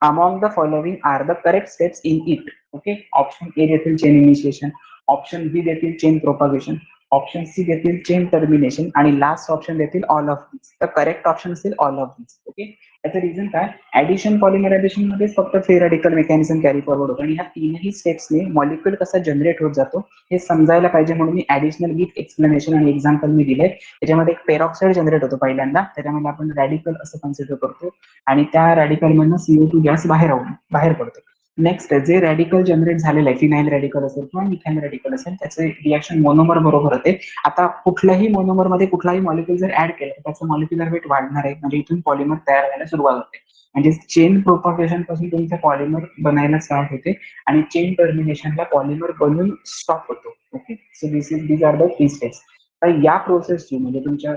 among the following are the correct steps in it. Okay, option A देतील चेन इनिशिएशन, ऑप्शन बी देतील chain propagation, option C देतील chain termination आणि last option देतील all of this. तर correct option असेल all of this. Okay, याचं reason काय, addition polymerisation मध्ये फक्त free radical mechanism carry forward होतं आणि ह्या तीनही स्टेप्सने मॉलिक्युल कसा जनरेट होत जातो हे समजायला पाहिजे म्हणून मी ऍडिशनल विथ एक्सप्लेनेशन आणि एक्झाम्पल मी दिले. त्याच्यामध्ये एक पेरॉक्साईड जनरेट होतो पहिल्यांदा, त्याच्यामध्ये आपण रॅडिकल असं कन्सिडर करतो आणि त्या रॅडिकल मधनं CO2 गॅस बाहेर पडतो. नेक्स्ट जे रॅडिकल जनरेट झालेलं आहे, फिनाइल रॅडिकल असेल किंवा मिथाइल रॅडिकल असेल, त्याचे रिएक्शन मोनोमर बरोबर होते. आता कुठल्याही मोनोमर मध्ये कुठलाही मॉलिक्युल जर ऍड केलं तर त्याचं मॉलिक्युलर वेट वाढणार आहे. म्हणजे इथून पॉलिमर तयार व्हायला सुरुवात होते. म्हणजे चेन प्रोपागेशन पासून तुमचं पॉलिमर बनायला स्टार्ट होते आणि चेन टर्मिनेशनला पॉलिमर बनून स्टॉप होतो. Okay, so these are the 3 steps. तर या प्रोसेसची म्हणजे तुमच्या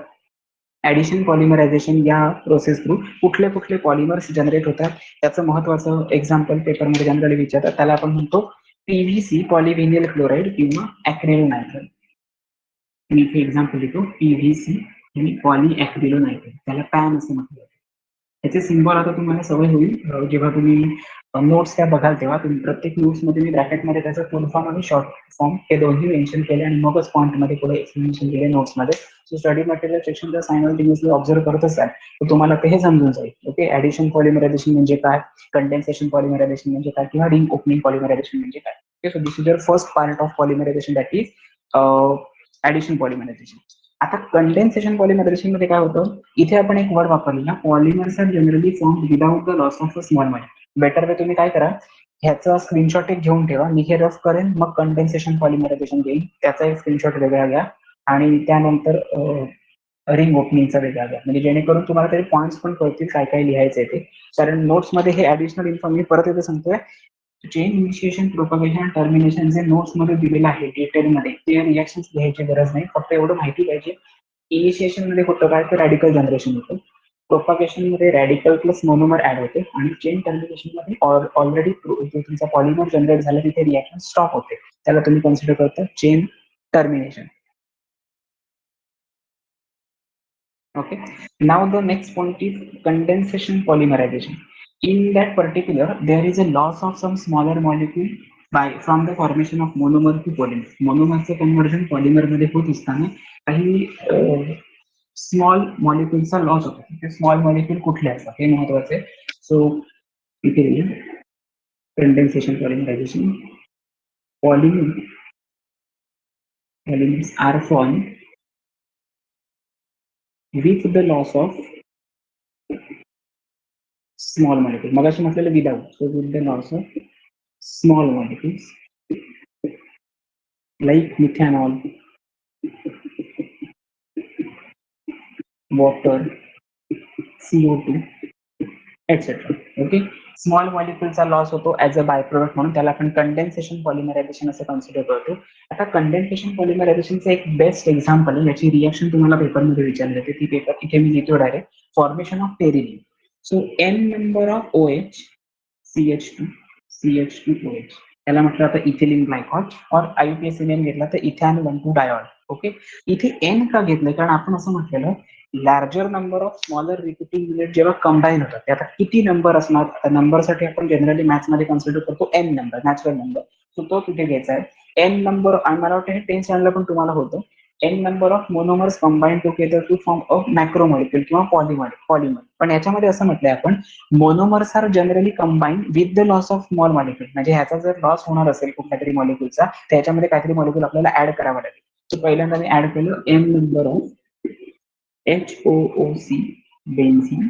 ऍडिशन पॉलिमरायझेशन या प्रोसेस थ्रू कुठले कुठले पॉलिमर्स जनरेट होतात त्याचं महत्वाचं एक्झाम्पल पेपरमध्ये जनरली विचारतात. त्याला आपण म्हणतो PVC, पॉलिव्हिनिल क्लोराईड किंवा ऍक्रिलोनायट्राइड. मी इथे एक्झाम्पल देतो, PVC आणि पॉलिऍक्रिलोनायट्राइड, त्याला पॅन असं म्हटलं जातं. याचे सिम्बॉल आता तुम्हाला सवय होईल जेव्हा तुम्ही नोट्स त्या बघाल तेव्हा. तुम्ही प्रत्येक नोट्स मध्ये मी ब्रॅकेटमध्ये त्याचं फुल फॉर्म आणि शॉर्ट फॉर्म हे दोन्ही मेन्शन केले आणि मगच पॉईंट मध्ये पुढे एक्सप्लेनेशन केले नोट्समध्ये. सो स्टडी मटेरियल सेक्शन जर सायमल्टेनियसली ऑब्झर्व करत असाल तर तुम्हाला ते हे समजून जाईल. ओके, ऍडिशन पॉलिमरायझेशन म्हणजे काय, कंडेन्सेशन पॉलिमरायझेशन म्हणजे काय, किंवा रिंग ओपनिंग पॉलिमरायझेशन म्हणजे काय. Okay, so this is your first part of polymerisation, that is addition polymerisation. आता कंडेन्सेशन पॉलिमरायझेशन मध्ये काय होतं, इथे आपण एक वर्ड वापरलेला, polymers are generally form without the loss of a small molecule. Better way तुम्ही काय करा, ह्याचा स्क्रीनशॉट एक घेऊन ठेवा, मी हे रफ करेन, मग कंडेन्सेशन पॉलिमरायझेशन घेईन, त्याचा एक स्क्रीनशॉट वेगळा घ्या आणि त्यानंतर रिंग ओपनिंगचा वेगळा घ्या, म्हणजे जेणेकरून तुम्हाला तरी पॉईंट्स पण कळतील काय काय लिहायचंय ते. कारण नोट्समध्ये हे ऍडिशनल इन्फॉर्मेशन परत येते सांगतोय, चेन इनिशिएशन, प्रोपगेशन, टर्मिनेशन जे नोट्स मध्ये दिलेलं आहे डिटेलमध्ये, ते रिएक्शन्स लिहायची गरज नाही, फक्त एवढं माहिती पाहिजे. इनिशिएशन मध्ये होतं काय, तर रॅडिकल जनरेशन होतं. प्रोपगेशन मध्ये रॅडिकल प्लस मोनोमर ऍड होते आणि चेन टर्मिनेशन मध्ये ऑलरेडी तुमचा पॉलिमर जनरेट झाला तिथे रिएक्शन स्टॉप होते, त्याला तुम्ही कन्सिडर करता chain termination. Okay. Now the next point is condensation polymerization. In that particular, there is a loss of some smaller molecule by from the formation of monomer to polymer. Monomer चे conversion polymer मध्ये होत असताना काही small मॉलिक्युलचा loss होतो. ते small molecule कुठले असतात हे महत्वाचे. सो इथे condensation पॉलिमरायझेशन, polymers are formed with the loss of small molecule. मगाशी म्हटलेलं without, so with the loss of small molecules like methanol, water, CO2, etc. Okay, small मॉलिक्युलचा लॉस होतो ऍज अ बाय प्रोडक्ट म्हणून, त्याला आपण condensation पॉलिमरायझेशन असं consider करतो. आता कंडेन्सेशन पॉलिमरायझेशनचं एक बेस्ट एक्झाम्पल आहे, याची रिएक्शन तुम्हाला पेपरमध्ये विचारली जाते, ती पेपर इथे मी लिहितो direct, formation of terylene. So n number of OH CH2OH, त्याला म्हटलं आता इथिलीन ग्लायकॉल, और IUPAC घेतला तर इथॅन 1,2 डायॉल. ओके, इथे एन का घेतलंय, कारण आपण असं म्हटलेलं larger number of smaller repeating unit जेव्हा कंबाईन होतात, ते आता किती नंबर असणार, नंबरसाठी आपण जनरली मॅथ्स मध्ये कन्सिडर करतो n number, natural number, so तो तिथे घ्यायचा आहे. एन नंबर, आणि मला वाटतं हे 10th स्टँडर्डला पण तुम्हाला होतं, n number of monomers combine together to form a macromolecule किंवा पॉलिमर. पण याच्यामध्ये असं म्हटलंय आपण, monomers are generally combine with the loss of small molecule, म्हणजे ह्याचा जर लॉस होणार असेल कुठल्या तरी मॉलिक्यूलचा, त्याच्यामध्ये काहीतरी मॉलिक्यूल आपल्याला ऍड करावा लागेल. तर पहिल्यांदा मी ऍड केलं n number of HOOC benzene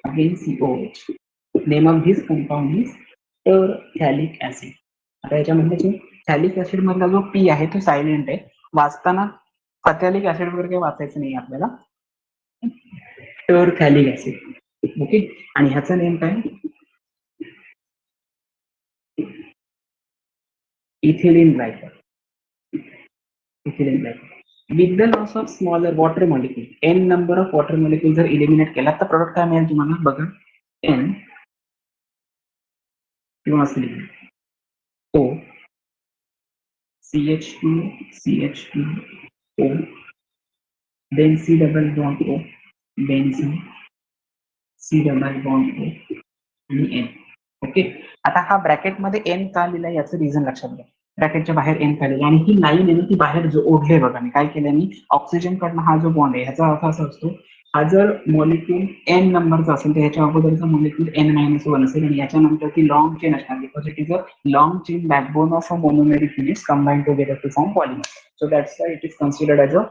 again COH. Name of this compound is terphthalic acid. आता याच्यामध्ये जो थॅलिक ऍसिड मधला जो पी आहे तो सायलेंट आहे, वाचताना फथॅलिक ऍसिड वगैरे काही वाचायचं नाही आपल्याला, terphthalic acid. ओके, आणि ह्याचा नेम काय, ethylene glycol. With the loss of smaller water molecule, n number of water molecule जर इलिमिनेट केला तर प्रोडक्ट काय मिळेल तुम्हाला बघा, n किंवा असं O CH2O, then C double bond O, benzene, C double bond O आणि N. ओके, आता हा ब्रॅकेट मध्ये एन का लिहिला याचं रिझन लक्षात घ्या, ब्रॅकेटच्या बाहेर एन का लिहिला, आणि ही लाईन आहे ती बाहेर जो ओढले बघा, मी काय केलं, मी ऑक्सिजन कडनं हा जो बॉन्ड आहे ह्याचा अर्थ असा असतो, हा जर मॉलिक्यूल एन नंबरचा असेल तर ह्याच्या अगोदरचा मॉलिक्यूल N-1 असेल, आणि याच्यानंतर ती लॉंग चेन असणार, because it is a long chain backbone of a monomeric units combine together to form polymer. So that's why it is considered as a,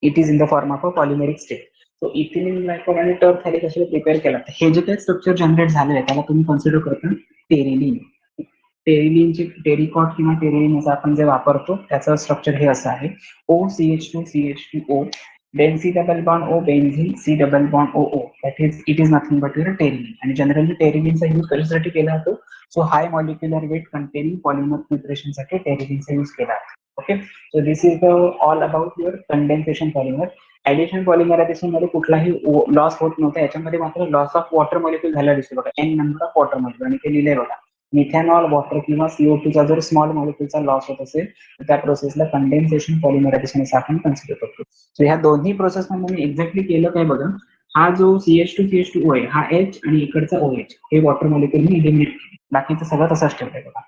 it is in the form of a polymeric state. So ethylene glycol आणि terephthalic acid prepare केला, हे जे काही structure generate झालेलं आहे त्याला तुम्ही consider करता टेरिलिन. टेरिलिनचे टेरिकॉट किंवा टेरिलिन असं आपण जे वापरतो त्याचं स्ट्रक्चर हे असं आहे, OCH2CH2O, then C double bond O benzene, C double bond OO, that is it is nothing but your terylene. आणि जनरली टेरिलिनचा यूज कशासाठी केला जातो, so high molecular weight containing polymer preparation साठी टेरिलिनचा यूज केला जातो. Okay, so this is all about your condensation polymer. Addition polymerisation मध्ये कुठलाही लॉस होत नव्हता, याच्यामध्ये मात्र लॉस ऑफ वॉटर मॉलिक्यूल झाला दिसतो बघा, n number of water molecule, आणि ते लिहिलंय बघा, मिथॅनॉल, वॉटर किंवा CO2 चा जर स्मॉल मॉलिक्यूलचा लॉस होत असेल तर त्या प्रोसेसला कंडेन्सेशन पॉलिमरायझेशन असं आपण कन्सिडर करतो. सो ह्या दोन्ही प्रोसेस मध्ये मी एक्झॅक्टली केलं काय बघा, हा जो CH2CH2O आहे हा H आणि इकडचा OH हे वॉटर मॉलिक्यूल मी इलिमिनेट केले, बाकीचं सगळं तसंच ठेवलंय बघा.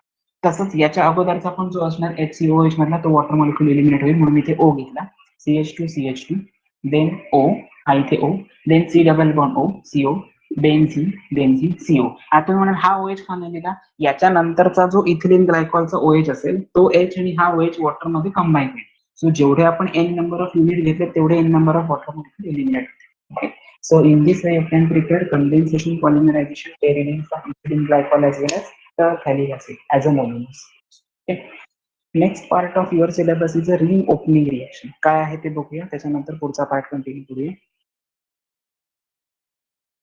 तसंच याच्या अगोदरचा पण जो असणार HCOH मधला तो वॉटर मॉलिक्यूल इलिमिनेट होईल, म्हणून इथे O घेतला, CH2CH2, देन O, हा इथे O, then C double bond O, CO, benzene CO. आता तुम्ही म्हणाल हा OH का नाही लिहिला, याच्या नंतरचा जो इथिलीन ग्लायकॉलचा OH असेल तो H आणि हा OH वॉटर मध्ये कंबाईन होईल, सो जेवढे आपण n नंबर ऑफ युनिट घेतले तेवढे n number of water molecule eliminate होते. So in this way you can prepare condensation, polymerization, pyridine from ethylene glycol as well as terphthallic acid as a monomers. Okay. Next part of your syllabus is a ring opening reaction. काय आहे ते बघूया, त्याच्यानंतर पुढचा part continue करूया.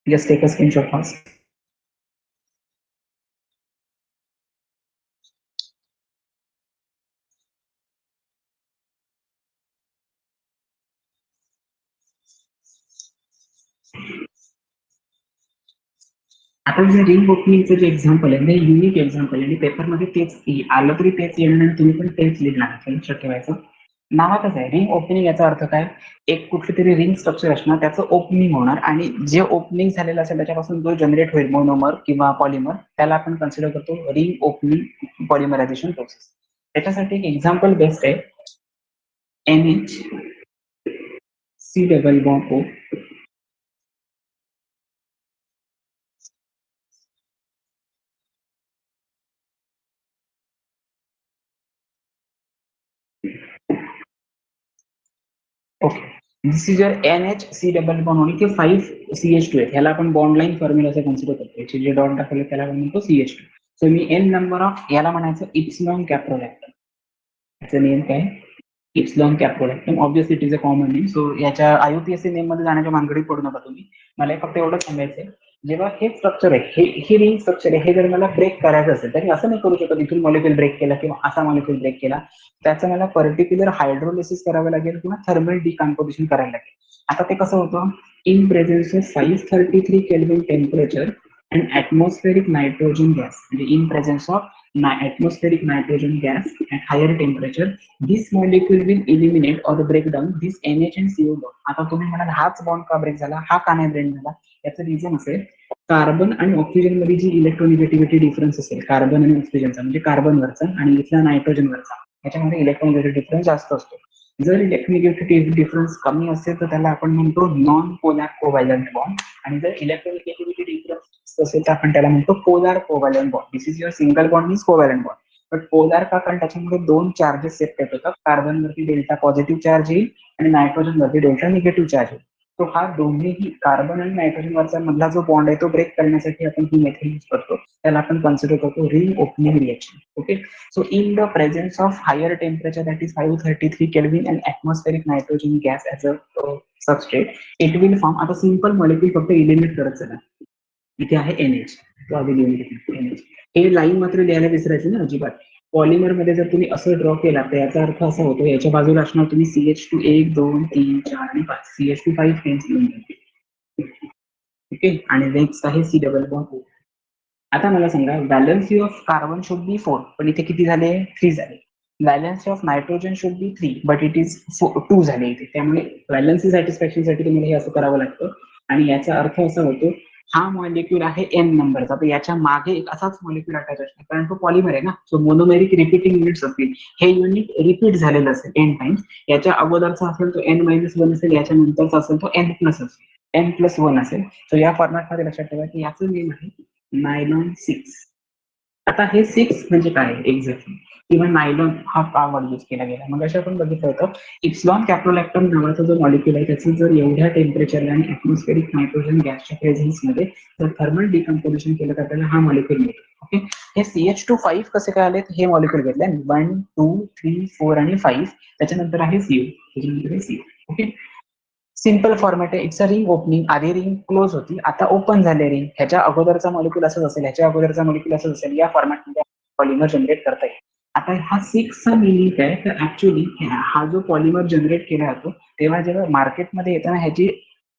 Just take a screenshot fast. आता जे ring ओपनिंगचं जे एक्झाम्पल आहे ते युनिक एक्झाम्पल आहे आणि पेपरमध्ये तेच आलं तरी तेच येणार आणि तुम्ही पण तेच लिहिणार, लक्षात ठेवायचं. नावातच आहे रिंग ओपनिंग. याचा अर्थ काय, एक कुठली तरी रिंग स्ट्रक्चर असणार, त्याचं ओपनिंग होणार आणि जे ओपनिंग झालेलं असेल त्याच्यापासून जो जनरेट होईल मोनोमर किंवा पॉलिमर, त्याला आपण कन्सिडर करतो रिंग ओपनिंग पॉलिमरायझेशन प्रोसेस. त्याच्यासाठी एक एक्झाम्पल बेस्ट आहे NH C double bond O. Okay, this is your NHC double bond only की 5CH2 आहे. ह्याला आपण बॉन्ड लाईन फॉर्म्युलाचं कन्सिडर करतो. याचे जे डॉट दाखवले त्याला आपण म्हणतो CH2. सो मी N नंबर ऑफ याला म्हणायचं इप्सिलॉन कॅप्रोलॅक्टम. याचं नेम काय, epsilon caprolactam. Obviously it is a common name. So याच्या IUPAC नेम मध्ये जाण्याच्या भानगडीत पडू नका तुम्ही. मला फक्त एवढंच सांगायचंय, जेव्हा हे स्ट्रक्चर आहे, हे रिंग स्ट्रक्चर आहे, हे जर मला ब्रेक करायचं असेल तर असं नाही करू शकत इथून मॉलिक्यूल ब्रेक केला किंवा असा मॉलिक्यूल ब्रेक केला. त्याचं मला पर्टिक्युलर हायड्रोलिसिस करावं लागेल किंवा थर्मल डिकम्पोजिशन करायला लागेल. आता ते कसं होतं, in presence of 533 kelvin temperature and atmospheric nitrogen gas, म्हणजे in presence of atmospheric nitrogen gas at higher temperature, this molecule will eliminate or break down this NH and CO bond. आता तुम्ही म्हणाल हाच बॉन्ड का break झाला, हा का नाही ब्रेक झाला, याचं रिझन असेल कार्बन आणि ऑक्सिजन मध्ये जी इलेक्ट्रोनिगेटिव्हिटी डिफरन्स असेल कार्बन आणि ऑक्सिजनचा, म्हणजे कार्बनवरचा आणि इथला नायट्रोजनवरचा, याच्यामध्ये इलेक्ट्रोनिगेटिव्हिटी डिफरन्स जास्त असतो. जर इलेक्ट्रोनिगेटिव्हिटी डिफरन्स कमी असेल तर त्याला आपण म्हणतो नॉन पोलर कोव्हॅलंट बॉन्ड, आणि जर इलेक्ट्रोनिगेटिव्हिटी डिफरन्स असेल तर आपण त्याला म्हणतो polar covalent bond. This is your single bond means covalent bond. But polar का, कारण त्याच्यामध्ये दोन चार्जेस सेपरेट होतात. कार्बन वरती डेल्टा पॉझिटिव्ह चार्ज येईल आणि नायट्रोजन वरती डेल्टा निगेटिव्ह चार्ज येईल. तो हा दोन्हीही कार्बन आणि नायट्रोजन वरचा मधला जो बॉन्ड आहे तो ब्रेक करण्यासाठी आपण ही मेथड यूज करतो. त्याला आपण कन्सिडर करतो ring opening reaction. Okay, so in the presence of higher temperature, that is 533 Kelvin, and atmospheric nitrogen gas as a substrate, it will form. आता सिंपल मॉलिक्यूल फक्त इलिमिनेट करत चला. इथे आहे NH, तो आधी लिहून घेतला NH. हे लाईन मात्र लिहायला विसरायचं ना अजिबात. पॉलिमर मध्ये जर तुम्ही असं ड्रॉ केला तर याचा अर्थ असा होतो, याच्या बाजूला असणार तुम्ही CH2 1 2 3 4 आणि 5, CH2 5 फ्रेंड्स लिहून घ्या. ओके, आणि नेक्स्ट आहे C डबल बॉन्ड O. आता मला सांगा, valency of carbon should be 4, पण इथे किती झाले, 3 झाले. Valency of nitrogen should be 3, but it is 2 झाले इथे. त्यामुळे व्हॅलन्सी सॅटिस्फॅक्शन साठी तुम्हाला हे असं करावं लागतं. आणि याचा अर्थ असा होतो, हा मॉलिक्यूल आहे N नंबरचा, तर याच्या मागे एक असाच मॉलिक्यूल अटॅच असतो, कारण तो पॉलिमर आहे ना. सो मोनोमेरिक रिपीटिंग युनिट्स असतील, हे युनिट रिपीट झालेलं असेल N टाइम्स. याच्या अगोदरचा असेल तो N-1 असेल, याच्या नंतरचा असेल तो N+ असेल, N+1 असेल. सो या फॉर्मॅटमध्ये लक्षात ठेवा की याचं नेम आहे नायलॉन 6. आता हे 6 म्हणजे काय एक्झॅक्टली, किंवा नायलॉन हा का वर्ड यूज केला गेला, मग अशा आपण बघितलं होतं. इप्सिलॉन कॅप्रोलॅक्टम नावाचा जो मॉलिक्यूल आहे, त्याचं जर एवढ्या टेम्परेचरला आणि ॲटमॉस्फेरिक नायट्रोजन गॅसच्या प्रेझेन्समध्ये जर थर्मल डिकम्पोजिशन केलं तर आपल्याला हा मॉलिक्यूल मिळतो. ओके, हे CH2 5 कसे काय आले, हे मॉलिक्यूल घेतले 1 2 3 4 आणि 5, त्याच्यानंतर आहे CO, त्याच्यानंतर आहे CO. ओके, सिंपल फॉर्मॅट आहे. It's a ring opening. आधी रिंग क्लोज होती, आता ओपन झाले रिंग. ह्याच्या अगोदरचा मॉलिक्यूल असंच असेल, ह्याच्या अगोदरचा मॉलिक्यूल असंच असेल. या फॉर्मॅटमध्ये पॉलिमर जनरेट करता येईल. आता हा 6चा मिनिंग काय, तर ऍक्च्युअली हा जो पॉलिमर जनरेट केला जातो तेव्हा जेव्हा मार्केटमध्ये येताना ह्याची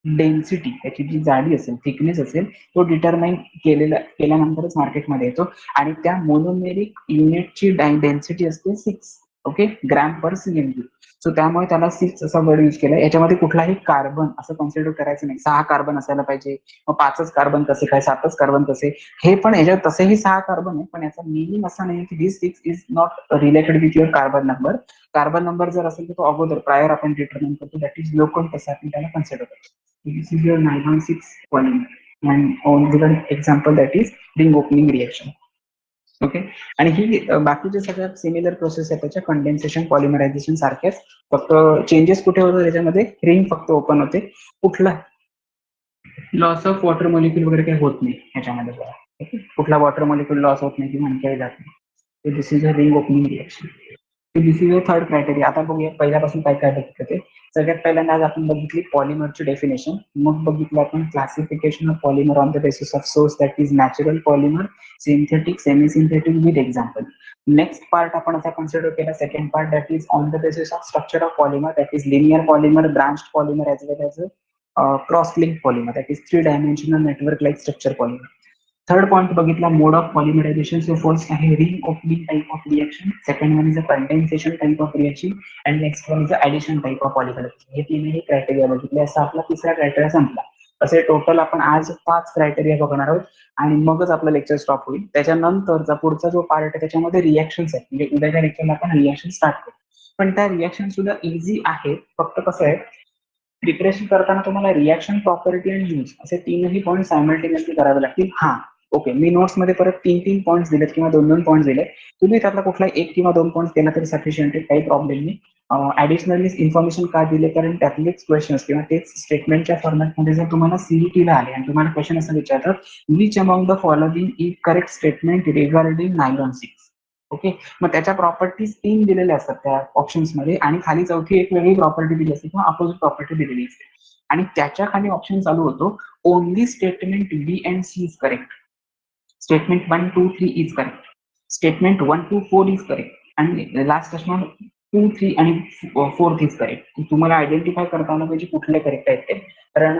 डेन्सिटी, ह्याची जी जाडी असेल, थिकनेस असेल, तो डिटरमाइन केल्यानंतरच मार्केटमध्ये येतो. आणि त्या मोनोमेरिक युनिटची डेन्सिटी असते 6. Okay, gram per CMU. So त्यामुळे त्याला 6 असा वर्ड यूज केला. याच्यामध्ये कुठलाही कार्बन असं कन्सिडर करायचं नाही. 6 कार्बन असायला पाहिजे, मग 5च कार्बन कसे काय, 7च कार्बन कसे. हे पण याच्यात तसेही 6 कार्बन आहे, पण याचा मिनिंग असा नाही की दिस 6 is not related with your carbon number. Carbon number जर असेल तर तो अगोदर प्रायर आपण डिटरमाइन करतो, दॅट इज लोकल, तसं आपण त्याला कन्सिडर करतो. This is your nylon 6 polymer. And on the example that is ring opening reaction. Okay. आणि ही बाकीचे सगळ्या सिमिलर प्रोसेस आहेत त्याच्या कंडेन्सेशन पॉलिमरायझेशन सारख्याच, फक्त चेंजेस कुठे होतं त्याच्यामध्ये, रिंग फक्त ओपन होते. कुठला लॉस ऑफ वॉटर मॉलिक्यूल वगैरे काही होत नाही ह्याच्यामध्ये. ओके, कुठला वॉटर मॉलिक्यूल लॉस होत नाही किंवा आणखी जात नाही. This is a ring opening reaction. This is a third criteria. आता बघूया पहिल्यापासून काय काय बघितलं ते. सगळ्यात पहिल्यांदा आज आपण बघितली पॉलिमरची डेफिनेशन, मग बघितलं आपण classification of polymer on the basis of source that is natural polymer, synthetic, semi synthetic with example. Next part आपण असा कन्सिडर केला second part, that is on the basis of structure of polymer, that is linear polymer, branched polymer as well as cross link polymer, that is 3 dimensional network like structure polymer. Third point बघितला mode of polymerisation. So first आहे ring opening type of reaction, second one is a condensation type of reaction, and next one is a addition type of polymerization. हे तीनही criteria बघितले. असा आपला तिसरा criteria संपला. असे टोटल आपण आज 5 क्रायटेरिया बघणार आहोत आणि मगच आपलं लेक्चर स्टॉप होईल. त्याच्यानंतरचा पुढचा जो पार्ट आहे त्याच्यामध्ये रिएक्शन्स आहेत, म्हणजे उद्याच्या लेक्चरला आपण रिएक्शन स्टार्ट करू. पण त्या रिएक्शन सुद्धा इझी आहेत, फक्त कसं आहे प्रिपरेशन करताना तुम्हाला रिएक्शन, प्रॉपर्टी आणि यूज असे तीनही पॉईंट सायमल्टेनियसली करावे लागतील. हा ओके, मी नोट्स मध्ये परत 3 पॉईंट्स दिलेत किंवा 2 पॉईंट्स दिले. तुम्ही त्यातला कुठला 1 किंवा 2 पॉईंट केला तरी सफिशियंट आहे, काही प्रॉब्लेम नाही. ऍडिशनली इन्फॉर्मेशन का दिले, कारण त्यातलेच क्वेश्चन्स किंवा तेच स्टेटमेंटच्या फॉर्मॅटमध्ये जर तुम्हाला सीईटीला आले आणि तुम्हाला क्वेश्चन असं विचारतात, which among the following is correct statement regarding nylon 6. Okay, मग त्याच्या प्रॉपर्टीज 3 दिलेल्या असतात त्या ऑप्शन्स मध्ये आणि खाली चौथी एक वेगळी प्रॉपर्टी दिली असते किंवा अपोजिट प्रॉपर्टी दिलेली असते आणि त्याच्या खाली ऑप्शन चालू होतो only statement B and C is correct, statement 1, 2, 3 is correct, statement 1, 2, 4 is correct आणि लास्ट असणार 2, 3 आणि 4 इज करेक्ट. तुम्हाला आयडेंटिफाय करता आलं पाहिजे कुठले करेक्ट आहेत ते, कारण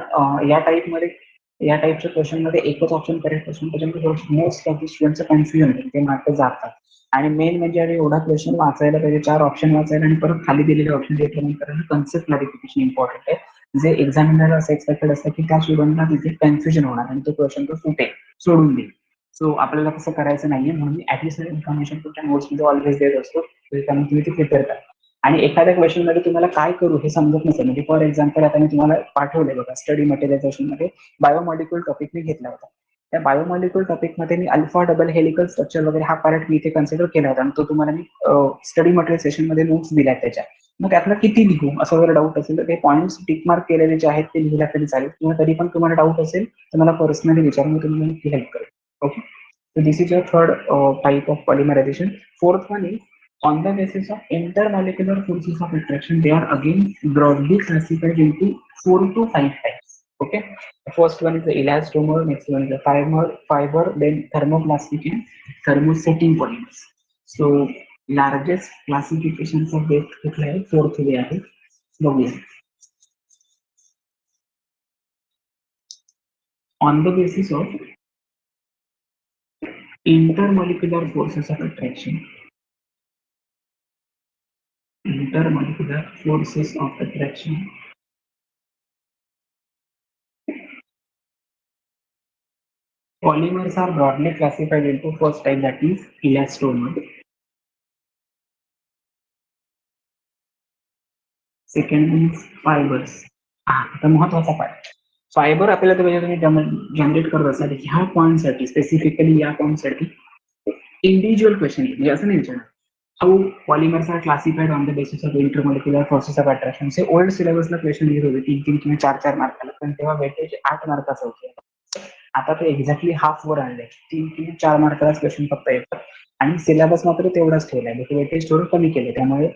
या टाईपच्या क्वेश्चन मध्ये एकच ऑप्शन करेक्ट असून त्याच्यामध्ये मोस्ट ऑफ द स्टुडंटचं कन्फ्युजन होतं, ते मार्क जातात. आणि मेन म्हणजे अरे एवढा क्वेश्चन वाचायला पाहिजे, 4 ऑप्शन वाचायला आणि परत खाली दिलेले ऑप्शन रिप्रेझेंट करायला, कन्सेप्ट क्लॅरिफिकेशन इम्पॉर्टंट आहे. जे एक्झामिनर असं एक्सपेक्टेड असतं की त्या स्टुडंटला तिथे कन्फ्युजन होणार आणि तो क्वेश्चन तो सुटेल, सोडून देईल. सो आपल्याला तसं करायचं नाहीये, म्हणून मी ऍडिशनल इन्फॉर्मेशन तुमच्या नोट्समध्ये ऑलवेज देत असतो, त्यामुळे तुम्ही ते प्रिपेअर करा. आणि एखाद्या क्वेश्चन मध्ये तुम्हाला काय करू हे समजत नसेल, म्हणजे फॉर एक्झाम्पल आता मी तुम्हाला पाठवले बघा स्टडी मटेरियल मध्ये बायोमॉलिक्युल टॉपिक मी घेतला होता. त्या बायोमॉलिक्युल टॉपिक मध्ये मी अल्फा डबल हेलिकल स्ट्रक्चर वगैरे हा पार्ट मी इथे कन्सिडर केला होता आणि तो तुम्हाला मी स्टडी मटेरियल सेशन मध्ये नोट्स दिल्या त्याच्या. मग त्यातलं किती लिहू असं जर डाऊट असेल तर ते पॉईंट्स टिक मार्क केलेले जे आहेत ते लिहिला तरी चालेल, किंवा तरी पण तुम्हाला डाऊट असेल तर मला पर्सनली विचारून मी तुम्हाला नक्की हेल्प करेल. Okay, so this is your third type of polymerization. Fourth one is on the basis of intermolecular forces of attraction, they are again broadly classified into 4 to 5 types. Okay, the first one is the elastomer, next one is the fiber, then thermoplastic and thermosetting polymers. So largest classifications of this कुठले आहे, fourth way आहे, बघूया. On the basis of intermolecular forces of attraction, intermolecular forces of attraction, polymers are broadly classified into first type, that is elastomer. Second is fibers. आता महत्वाचा part, fibre आपल्याला तर तुम्ही generate करत असाल ह्या पॉईंटसाठी, स्पेसिफिकली या पॉईंटसाठी इंडिव्हिज्युअल क्वेश्चन, म्हणजे असं नाही विचारणार how polymers are classified on the basis of intermolecular forces of attraction. हे ओल्ड सिलेबसला क्वेश्चन लिहित होते 3 किंवा 4 मार्काला, पण तेव्हा वेटेज 8 मार्काचं होते. आता ते एक्झॅक्टली हाफ वर आणले, 3 किंवा 4 मार्कालाच क्वेश्चन फक्त येतात आणि सिलेबस मात्र तेवढाच ठेवलाय, वेटेज थोडं कमी केले. त्यामुळे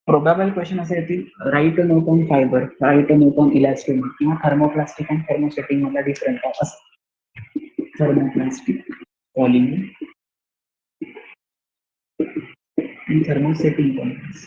प्रोबॅबल क्वेश्चन असे येतील, write note on fibre, write note on elastomer किंवा थर्मोप्लास्टिक अँड थर्मोसेटिंग मधला डिफरंट काय असं. Thermoplastic, polymer and thermosetting polymers.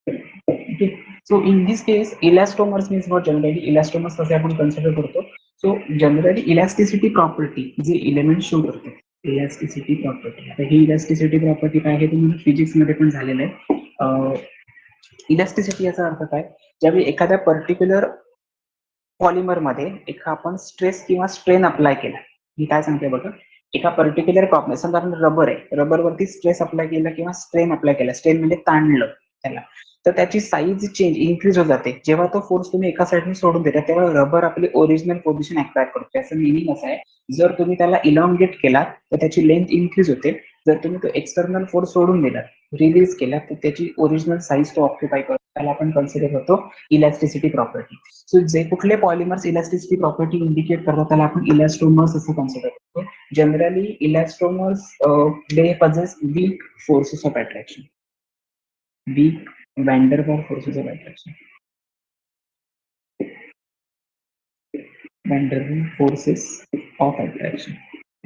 Okay, so in this case elastomers means what, generally elastomers कसे आपण कन्सिडर करतो. सो जनरली इलास्टिसिटी प्रॉपर्टी जे element show करते, elasticity property. आता ही इलास्टिसिटी प्रॉपर्टी काय आहे तुम्हाला फिजिक्स मध्ये पण झालेलं आहे. इलास्टिसिटी याचा अर्थ काय, ज्यावेळी एखाद्या पर्टिक्युलर पॉलिमर मध्ये एक आपण स्ट्रेस किंवा स्ट्रेन अप्लाय केला, मी काय सांगते बघा, एका पर्टिक्युलर प्रॉब्लेम, समजा आपण रबर आहे, रबरवरती स्ट्रेस अप्लाय केला किंवा स्ट्रेन अप्लाय केला, स्ट्रेन म्हणजे ताणलं त्याला, तर त्याची साईज चेंज इन्क्रीज होत जाते. जेव्हा तो फोर्स तुम्ही एका साईडने सोडून देता तेव्हा रबर आपली ओरिजिनल पोझिशन अक्वायर करतो. त्याचं मिनिंग असं आहे, जर तुम्ही त्याला इलॉंगेट केला तर त्याची लेंथ इन्क्रीज होते. जर तुम्ही तो एक्सटर्नल फोर्स सोडून दिला, रिलीज केला, तर त्याची ओरिजिनल साईज तो ऑक्युपाय करतो. त्याला आपण कन्सिडर करतो इलॅस्टिसिटी प्रॉपर्टी. सो जे कुठले पॉलिमर्स इलॅस्टिसिटी प्रॉपर्टी इंडिकेट करतात त्याला आपण इलॅस्टोमर्स असं कन्सिडर करतो. Generally elastomers they possess weak forces of attraction. Weak van der Waals forces of attraction. Van der Waals forces of attraction.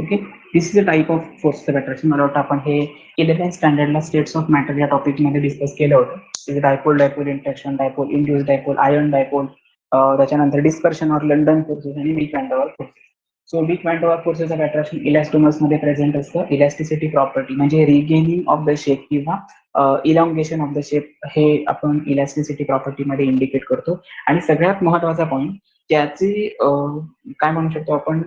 Okay, this is a type of forces of attraction. मला वाटतं आपण हे 11th स्टँडर्डला states of matter या topic मध्ये discuss केलं होतं. Dipole dipole interaction, dipole induce dipole, ion dipole, त्याच्यानंतर डिस्पर्शन ऑर लंडन फोर्सेस आणि weak van der Waals forces. So weak van der Waals forces of attraction elastomers मध्ये present असतं. Elasticity property म्हणजे regaining of the shape किंवा elongation of the shape हे आपण elasticity property मध्ये indicate करतो. आणि सगळ्यात महत्वाचा पॉईंट त्याची काय म्हणू शकतो आपण,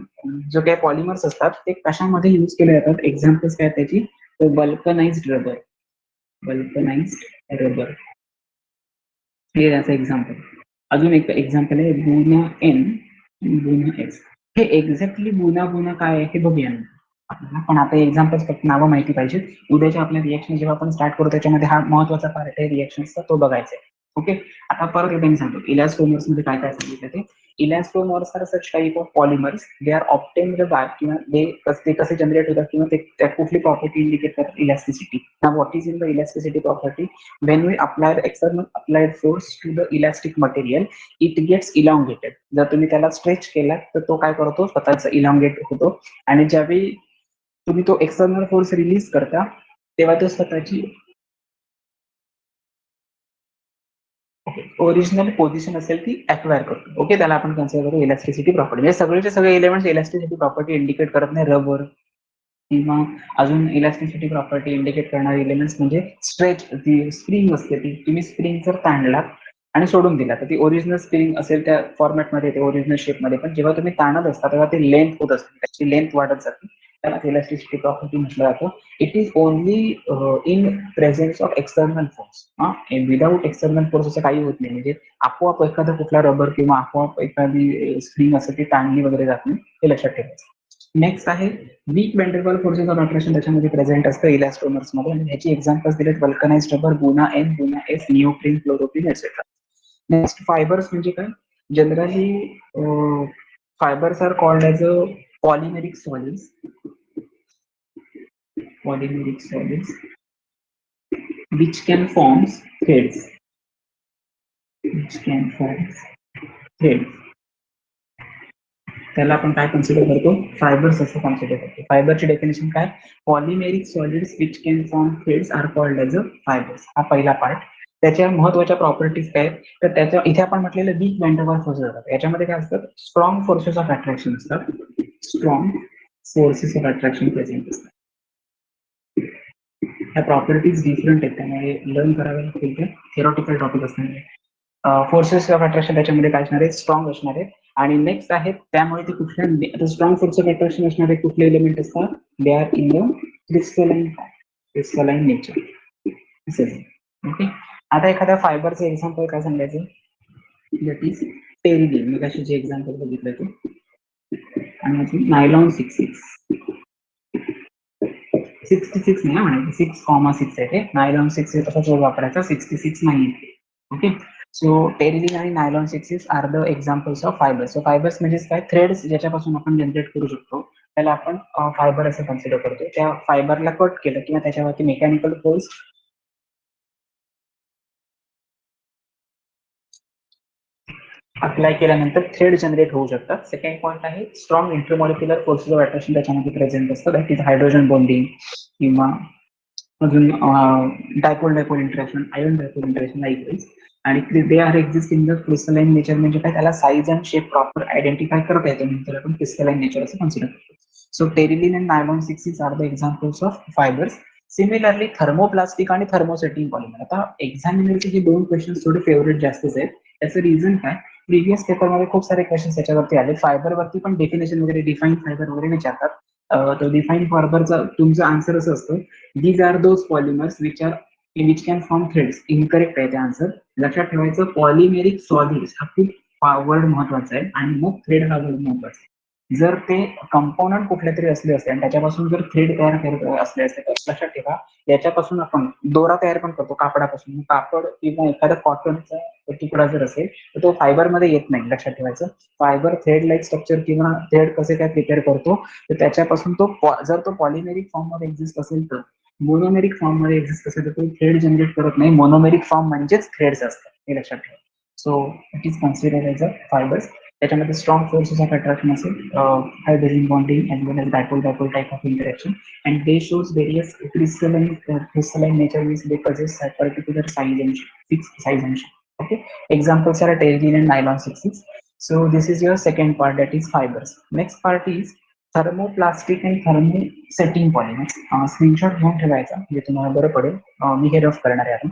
जो काही पॉलिमर्स असतात ते कशामध्ये युज केले जातात, एक्झाम्पल्स काय त्याची, बल्कनाइज्ड रबर. बल्कनाइज्ड रबर हे त्याचं एक्झाम्पल. अजून एक एक्झाम्पल आहे बुना एन, बुना एस. हे एक्झॅक्टली बुना बुना काय आहे हे बघूया आपल्याला, पण आता एक्झाम्पल्स फक्त नावं माहिती पाहिजे. उद्याच्या आपल्या रिएक्शन जेव्हा आपण स्टार्ट करू त्याच्यामध्ये हा महत्वाचा पार्ट आहे रिएक्शनचा, तो बघायचा आहे. ओके, आता परत एकदा मी सांगतो इलॅस्टोमर्स मध्ये काय काय सांगितलं ते. Elastomers are such type of polymers, they are obtained by किंवा ते कसे जनरेट होतात किंवा ते त्या कुठली प्रॉपर्टी इंडिकेट करतात, elasticity. Now what is in the elasticity property? when we apply the external applied force to the elastic material, it gets elongated. जर तुम्ही त्याला स्ट्रेच केला तर तो काय करतो, स्वतःच इलॉंगेट होतो. आणि ज्यावेळी तुम्ही तो एक्सटर्नल फोर्स रिलीज करता तेव्हा तो स्वतःची ओरिजिनल पोझिशन असेल ती अक्वायर करतो. ओके, त्याला आपण कन्सिडर करू इलॅस्टिसिटी प्रॉपर्टी. म्हणजे सगळेचे सगळे एलिमेंट्स इलॅस्टिसिटी प्रॉपर्टी इंडिकेट करत नाही. रबर किंवा अजून इलॅस्टिसिटी प्रॉपर्टी इंडिकेट करणारे एलिमेंट्स म्हणजे स्ट्रेच, ती स्प्रिंग असते, ती तुम्ही स्प्रिंग जर ताणला आणि सोडून दिला तर ती ओरिजिनल स्प्रिंग असेल त्या फॉर्मॅटमध्ये येते, ओरिजिनल शेपमध्ये. पण जेव्हा तुम्ही ताणत असता तेव्हा ती लेंथ होत असते, त्याची लेंथ वाढत जाते, त्याला इलॅस्टिसिटी प्रॉपर्टी म्हटलं जातं. It is only in presence of external force. Without external force असं काही होत नाही. म्हणजे आपोआप एखादा कुठला रबर किंवा आपोआप एखादी स्प्रिंग असं ती ताणली वगैरे जात नाही, हे लक्षात ठेवायचं. नेक्स्ट आहे weak van der Waals forces of attraction, त्याच्यामध्ये प्रेझेंट असतं इलॅस्टोमर्स मध्ये. आणि ह्याची एक्झाम्पल्स दिलेत vulcanized rubber, Buna N, Buna S, neoprene, fluoroprene etcetera. Next fibres म्हणजे काय, generally fibres are called as a polymeric solids. Polymeric solids which can form threads, which can form threads. त्याला आपण काय consider करतो, fibres असं consider करतो. फायबरची definition काय, polymeric solids which can form threads are called as a fibres. हा पहिला पार्ट. त्याच्या महत्वाच्या प्रॉपर्टीज काय, तर त्याच्या इथे आपण म्हटलेलं weak van der Waals forces असतात. याच्यामध्ये काय असतात, स्ट्रॉंग फोर्सेस ऑफ अट्रॅक्शन असतात, strong forces of attraction present असतात. ह्या प्रॉपर्टीज डिफरंट आहेत, त्यामुळे लर्न करावे लागतील. ते थेरॉटिकल टॉपिक असणार आहे. फोर्सेस ऑफ अट्रॅक्शन त्याच्यामध्ये काय असणार आहे, स्ट्रॉंग असणार आहे. आणि नेक्स्ट आहेत त्यामुळे ते कुठल्या स्ट्रॉंग फोर्स ऑफ अट्रॅक्शन असणारे कुठले एलिमेंट असतात, they are in the crystalline nature. Okay, आता एखाद्या फायबरचं एक्झाम्पल काय सांगायचं, दॅट इज टेरिलिन. मी कशी जे एक्झाम्पल बघितलं ते. आणि अजून नायलॉन 66 नाही म्हणायचं, 6,6 आहे ते. नायलॉन 6 तसा जो वापरायचा, 66 नाही. ओके, सो टेरिलिन आणि nylon 66 are the examples of fibres. So fibres म्हणजे काय, थ्रेड्स ज्याच्यापासून आपण जनरेट करू शकतो त्याला आपण फायबर असं कन्सिडर करतो. त्या फायबरला कट केलं किंवा त्याच्यावरती मेकॅनिकल फोर्स अप्लाय केल्यानंतर थ्रेड जनरेट होऊ शकतात. सेकंड पॉईंट आहे strong intermolecular forces of attraction त्याच्यामध्ये प्रेझेंट असतं, दॅट इज हायड्रोजन बॉन्डिंग किंवा अजून dipole dipole interaction, ion dipole interaction likewise. आणि they are exist in the crystalline nature. म्हणजे काय, त्याला size and shape proper identify करता येतो, नंतर आपण क्रिस्टलाइन नेचर असं कन्सिडर करतो. So Terylene and nylon 66 are the examples of fibres. Similarly thermoplastic आणि थर्मोसेटिंग पॉलिमर. आता एक्झामिनरचे जे दोन क्वेश्चन थोडे फेवरेट जास्तच आहेत. त्याचं रिझन काय, प्रिव्हियस पेपरमध्ये खूप सारे क्वेश्चन त्याच्यावरती आले. फायबरवरती पण डेफिनेशन वगैरे, डिफाईन फायबर वगैरे विचारतात. तो डिफाईन फायबरचा तुमचं आन्सर असं असतं, these are those polymers which are which can form threads, incorrect आहे ते आन्सर. लक्षात ठेवायचं पॉलिमेरिक सॉलिड्स हा खूप वर्ड महत्वाचा आहे आणि मग थ्रेड हा वर्ड महत्वाचा आहे. जर ते कंपोनंट कुठले तरी असले असते आणि त्याच्यापासून जर थ्रेड तयार करत असले असते तर लक्षात ठेवा याच्यापासून आपण दोरा तयार पण करतो कापडापासून. कापड किंवा एखादा कॉटनचा तुकडा जर असेल तर तो फायबर मध्ये येत नाही. लक्षात ठेवायचं फायबर थ्रेड लाईक स्ट्रक्चर किंवा थ्रेड कसे काय प्रिपेअर करतो तर त्याच्यापासून तो जर तो पॉलिमेरिक फॉर्म मध्ये एक्झिस्ट असेल तर मोनोमेरिक फॉर्म मध्ये एक्झिस्ट असेल तर तो थ्रेड जनरेट करत नाही. मोनोमेरिक फॉर्म म्हणजेच थ्रेड्स असतात हे लक्षात ठेवा. So it is considered as a fibres. त्याच्यामध्ये स्ट्रॉंग फोर्सेस ऑफ अट्रॅक्शन असेल hydrogen bonding as well as dipole type of interaction and they shows various crystalline nature means they possess a particular size and fixed size and shape. Okay, examples are terylene and nylon 6/6. So this is your second part, that is fibers. Next part is thermoplastic आणि thermosetting polymers. Screenshot घेऊन ठेवायचा म्हणजे तुम्हाला बरं पडेल. मी हे rough करणार आहे आता.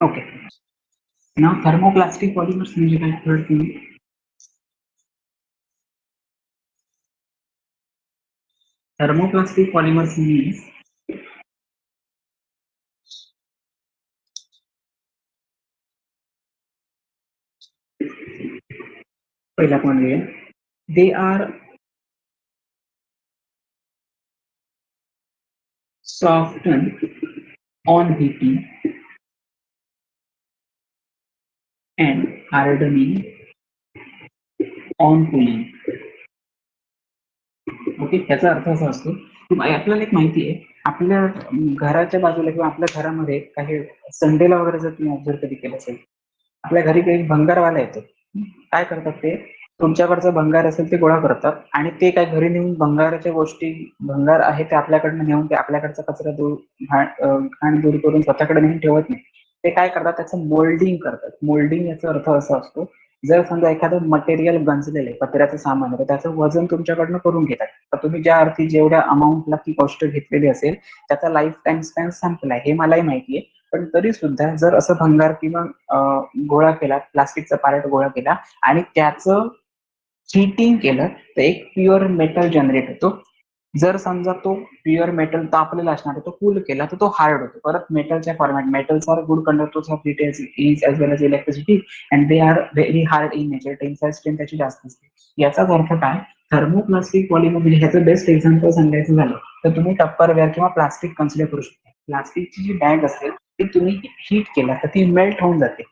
ओके, नाव थर्मोप्लास्टिक पॉलिमर्स म्हणजे काय कळलं तुम्ही? थर्मोप्लास्टिक पॉलिमर्स मीन्स पहिला पॉइंट घेऊया. They are softened on heating and hardening on cooling. Okay, त्याचा अर्थ असा असतो की आपल्याला एक माहिती आहे आपल्या घराच्या बाजूला किंवा आपल्या घरामध्ये काही संडेला वगैरे जर तुम्ही ऑब्झर्व कधी केलं असेल आपल्या घरी काही भंगारवाला येतो. काय करतात ते तुमच्याकडचं भंगार असेल ते गोळा करतात आणि ते काय घरी नेऊन भंगाराच्या गोष्टी भंगार आहे ते आपल्याकडनं नेऊन ते आपल्याकडचा कचरा दूर घाण दूर करून स्वतःकडे नेऊन ठेवत नाही. ते काय करतात त्याचं मोल्डिंग करतात. मोल्डिंग याचा अर्थ असा असतो जर समजा एखादं मटेरियल गंजलेलं आहे पत्र्याचं सामान आहे तर त्याचं वजन तुमच्याकडनं करून घेतात. तर तुम्ही ज्या अर्थी जेवढ्या अमाऊंटला ती कॉस्ट घेतलेली असेल त्याचा लाईफ टाइम स्पॅन संपलाय हे मलाही माहिती आहे. पण तरी सुद्धा जर असं भंगार किंवा गोळा केला प्लास्टिकचा पार्ट गोळा केला आणि त्याचं हिटिंग केलं तर एक प्युअर मेटल जनरेट होतो. जर समजा तो प्युअर मेटल तापलेला असणार तो कूल केला तर तो हार्ड होतो. परत मेटलच्या format metals are good conductors of heat is as well as electricity and they are very hard in nature. Tensile strength त्याची जास्त असते. याचाच अर्थ काय थर्मोप्लास्टिक पॉलिमर म्हणजे ह्याचं बेस्ट एक्झाम्पल सांगायचं झालं तर तुम्ही टप्परवेअर किंवा प्लास्टिक कन्सिडर करू शकता. प्लास्टिकची जी बॅग असेल ती तुम्ही हीट केला तर ती मेल्ट होऊन जाते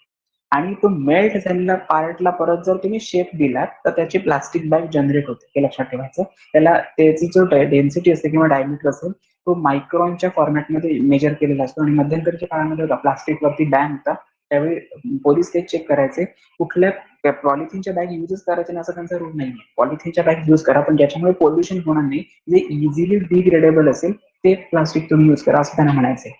आणि तो मेल्ट झालेला पार्टला परत जर तुम्ही शेप दिला तर त्याची प्लास्टिक बॅग जनरेट होते. हे लक्षात ठेवायचं. त्याला त्याची जो डेन्सिटी असते किंवा डायमीटर असेल तो मायक्रॉनच्या फॉर्मॅटमध्ये मेजर केलेला असतो. आणि मध्यंतरीच्या काळामध्ये होता प्लास्टिकवरती बॅन होता त्यावेळी पोलीस ते चेक करायचे कुठल्या पॉलिथिनच्या बॅग युजच करायचे नाही असं त्यांचा रूल नाही. पॉलिथिनच्या बॅग युज करा पण ज्याच्यामुळे पोल्युशन होणार नाही जे इझिली डिग्रेडेबल असेल ते प्लास्टिक तुम्ही युज करा असं त्यांना म्हणायचंय.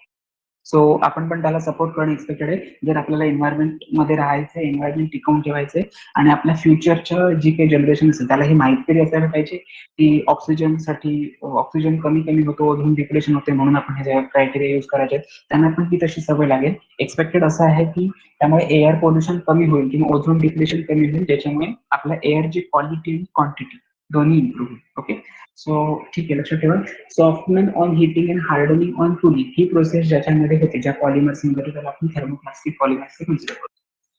सो आपण पण त्याला सपोर्ट करणं एक्सपेक्टेड आहे. जर आपल्याला एन्व्हायरमेंट मध्ये राहायचं एन्व्हायरमेंट टिकवून ठेवायचंय आणि आपल्या फ्युचरच्या जी काही जनरेशन असेल त्याला ही माहिती तरी असायला पाहिजे की ऑक्सिजनसाठी ऑक्सिजन कमी कमी होतो अजून डिप्रेशन होते म्हणून आपण हे क्रायटेरिया युज करायचे त्यांना पण ती तशी सवय लागेल. एक्सपेक्टेड असं आहे की त्यामुळे एअर पोल्युशन कमी होईल किंवा ओझोन डिप्रेशन कमी होईल ज्याच्यामुळे आपल्या एअरची क्वालिटी आणि क्वांटिटी दोन्ही इम्प्रूव्ह होईल. ओके, सो ठीक आहे लक्षात ठेवा. Softening on heating and hardening on cooling ही प्रोसेस ज्याच्यामध्ये होते ज्या पॉलिमर्स मध्ये त्याला आपण थर्मोप्लास्टिक पॉलिमर्स कन्सिडर करतो.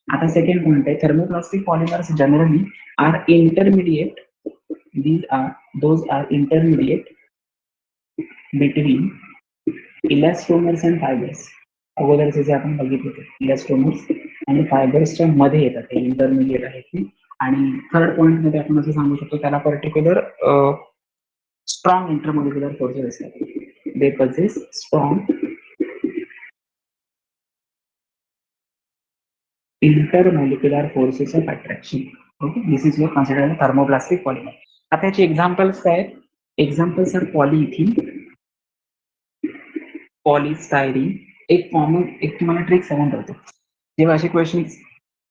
आता सेकंड पॉईंट आहे thermoplastic polymers generally are intermediate these are those are intermediate between elastomers and fibers. अगोदरचे जे आपण बघितले होते इलास्टोमर्स आणि फायबर्सच्या मध्ये येतात ते इंटरमिडिएट आहेत ती. आणि थर्ड पॉईंट मध्ये आपण असं सांगू शकतो त्याला पर्टिक्युलर स्ट्रॉंग इंटरमोलिक्युलर फोर्सेस असतात. They possess strong intermolecular forces of attraction. Okay, this is your considered thermoplastic polymer. आता याचे एक्झाम्पल्स काय आहेत? Examples are polyethene, polystyrene. एक कॉमन एक तुम्हाला ट्रिक सांगून ठेवतो. जेव्हा असे क्वेश्चन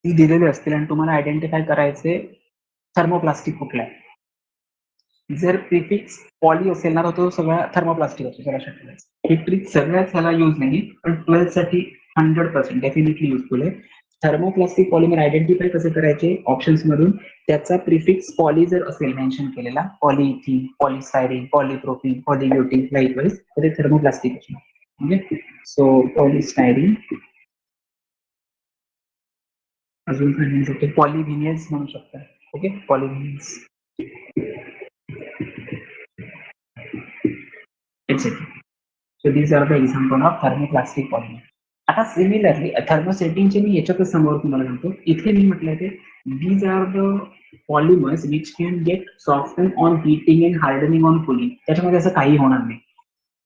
दिलेले असतील आणि तुम्हाला आयडेंटिफाय करायचे थर्मोप्लास्टिक कुठला आहे. जर प्रिफिक्स पॉली असेल ना तर तो सगळा थर्मोप्लास्टिक असतो सगळ्या शक्यता. ही ट्रिक सगळ्याच ह्याला यूज नाही पण 12th साठी 100% डेफिनेटली युजफुल आहे. थर्मोप्लास्टिक पॉलिमर आयडेंटिफाय कसे करायचे ऑप्शन्स मधून त्याचा प्रिफिक्स पॉली जर असेल मेन्शन केलेला पॉलिइथिन, पॉलिस्टायरीन, पॉलिप्रोपिन, पॉलिब्युटिन लाईकवाईज तर ते थर्मोप्लास्टिक असणार. Okay so polystyrene. अजून काय म्हणू शकतो पॉलिव्हिनियन्स म्हणू शकता. ओके पॉलिव्हिनियन्स etcetera. So these are the example of thermoplastic polymer. आता सिमिलरली थर्मोसेटिंगचे मी याच्यातच समोर तुम्हाला सांगतो. इथे मी म्हटलं ते these are the polymers which can get softened on heating and hardening on cooling. त्याच्यामध्ये असं काही होणार नाही.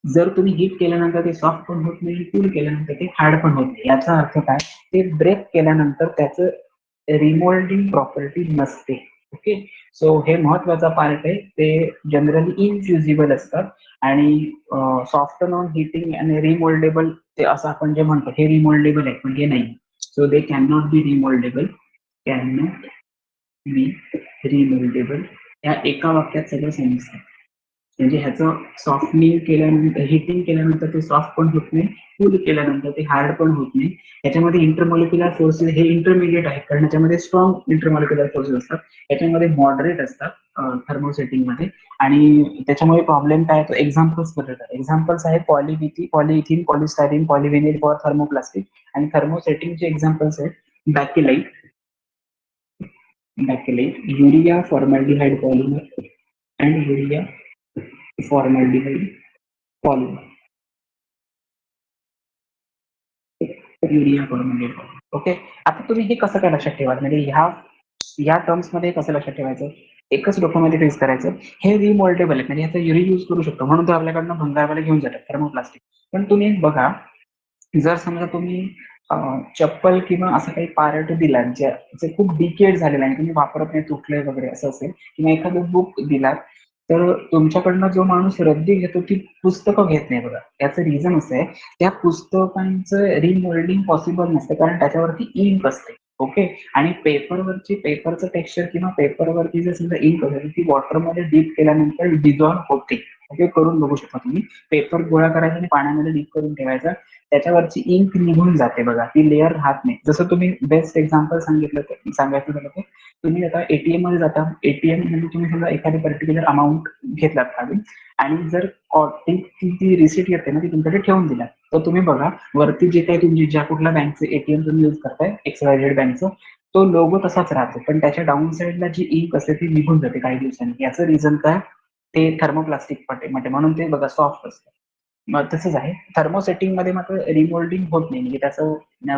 जर तुम्ही हीट केल्यानंतर ते सॉफ्ट पण होत नाही, कूल केल्यानंतर ते हार्ड पण होत नाही. याचा अर्थ काय ते ब्रेक केल्यानंतर त्याचं रिमोल्डिंग प्रॉपर्टी नसते. ओके सो हे महत्वाचा पार्ट आहे. ते जनरली इनफ्युजिबल असतात आणि सॉफ्टन ऑन हिटिंग आणि रिमोल्डेबल ते असं आपण जे म्हणतो हे रिमोल्डेबल आहे पण हे नाही. So they can not be remouldable. Can not be remouldable. या एका वाक्यात सगळं समजतं. म्हणजे ह्याचं सॉफ्टनिंग केल्यानंतर हिटिंग केल्यानंतर ते सॉफ्ट पण होत नाही, कूल केल्यानंतर ते हार्ड पण होत नाही. याच्यामध्ये इंटरमॉलिक्युलर फोर्सेस हे इंटरमिडिएट आहेत कारण याच्यामध्ये स्ट्रॉंग इंटरमॉलिक्युलर फोर्सेस असतात. याच्यामध्ये मॉडरेट असतात थर्मोसेटिंग मध्ये आणि त्याच्यामुळे प्रॉब्लेम काय तो एक्झाम्पल्स बदलतात. एक्झाम्पल्स आहेत polyethene, polystyrene, polyvinyl for thermoplastic आणि थर्मोसेटिंगचे एक्झाम्पल्स आहेत Bakelite, urea formaldehyde polymer and urea formaldehyde polymer. Urea formaldehyde. Okay आता तुम्ही हे कसं काय लक्षात ठेवा म्हणजे ह्या टर्म्स मध्ये कसं लक्षात ठेवायचं एकच डोक्यामध्ये फिक्स करायचं. हे रिमोल्डेबल आहे म्हणजे याचा रियूज करू शकतो म्हणून तो आपल्याकडनं भंगारवाला घेऊन जातात थर्मोप्लास्टिक. पण तुम्ही बघा जर समजा तुम्ही चप्पल किंवा असं काही पार्ट दिला जे खूप डिकेड झालेला आहे तुम्ही वापरत नाही तुटले वगैरे असं असेल किंवा एखादं बुक दिलात तर तुमच्याकडनं जो माणूस रद्दी घेतो ती पुस्तकं घेत नाही बघा. याचं रिझन असं आहे त्या पुस्तकांचं रिमोल्डिंग पॉसिबल नसतं कारण त्याच्यावरती इंक असते. ओके आणि पेपरचं टेक्स्चर किंवा पेपरवरती जर समजा इंक असेल ती वॉटरमध्ये डीप केल्यानंतर डिझॉल्व्ह होते. ओके करून बघू शकता तुम्ही. पेपर गोळा करायचा आणि पाण्यामध्ये डीप करून ठेवायचा त्याच्यावरची इंक निघून जाते बघा ती लेअर राहत नाही. जसं तुम्ही बेस्ट एक्झाम्पल सांगायचं झालं तर तुम्ही आता एटीएम मध्ये जाता एटीएम मध्ये तुम्ही समजा एखादी पर्टिक्युलर अमाऊंट घेतलात काढून आणि जर ती रिसिट येते ना ती तुमच्याकडे ठेवून दिला तर तुम्ही बघा वरती जे काही तुम्ही ज्या कुठल्या बँकचे एटीएम तुम्ही युज करताय XYZ बँकचं तो लोगो तसाच राहतो पण त्याच्या डाऊन साईडला जी इंक असते ती निघून जाते काही दिवसांनी. याचं रिझन काय ते थर्मोप्लास्टिक मध्ये म्हणून ते बघा सॉफ्ट असतं. मग तसंच आहे थर्मोसेटिंग मध्ये मात्र रिमोल्डिंग होत नाही म्हणजे त्याचं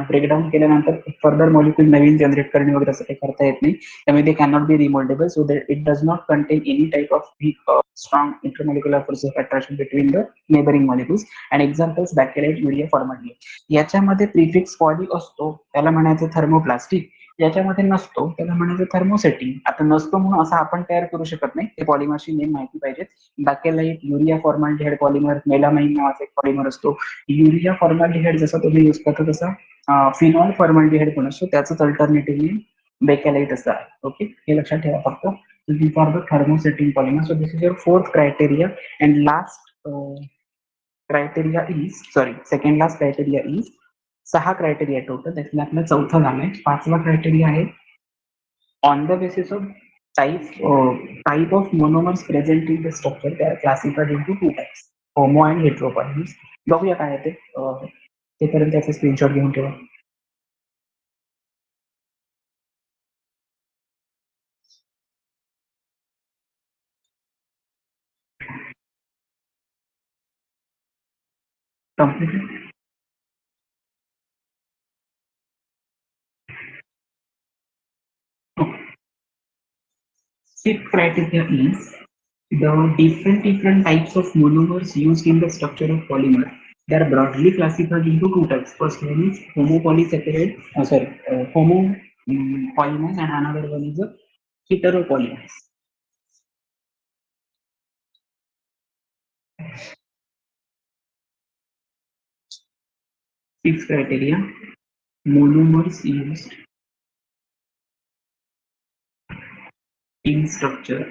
ब्रेकडाऊन केल्यानंतर फर्दर मॉलिक्यूल नवीन जनरेट करणे वगैरे असं काही करता येत नाही. त्यामुळे ते cannot be remouldable so that it does not contain any type of strong intermolecular force of attraction between the neighbouring molecules and examples Bakelite urea formaldehyde. याच्यामध्ये प्रिफिक्स पॉली असतो त्याला म्हणायचं थर्मोप्लास्टिक. याच्यामध्ये नसतो त्याला म्हणायचं थर्मोसेटिंग. आता नसतो म्हणून असं आपण तयार करू शकत नाही ते पॉलिमरची नेम माहिती पाहिजे. बॅकेलाइट युरिया फॉर्मॅल्डिहाइड पॉलिमर मेलामाइन नावाचा एक पॉलिमर असतो. युरिया फॉर्मॅल्डिहाइड जसा तुम्ही युज करता तसा फिनॉल फॉर्मॅल्डिहाइड पण असतो त्याच अल्टरनेटिव्हली बेकॅलाइट असं आहे. ओके हे लक्षात ठेवा फक्त. These are the thermosetting polymers. So this is your fourth criteria and second last criteria is 6 criteria total. त्यातला आपला चौथा झालाय. 5वा criteria आहे on the basis of type of monomers present in the structure they are classified into two types homo and hetero polymers. बघूया काय आहे ते पर्यंत त्याचे स्क्रीनशॉट घेऊन ठेवा. Completed. Fifth criteria is the different types of monomers used in the structure of polymer. They are broadly classified into two types. First one is homo polymers, and another one is a heteropolymers. Sixth criteria, monomers used in structure.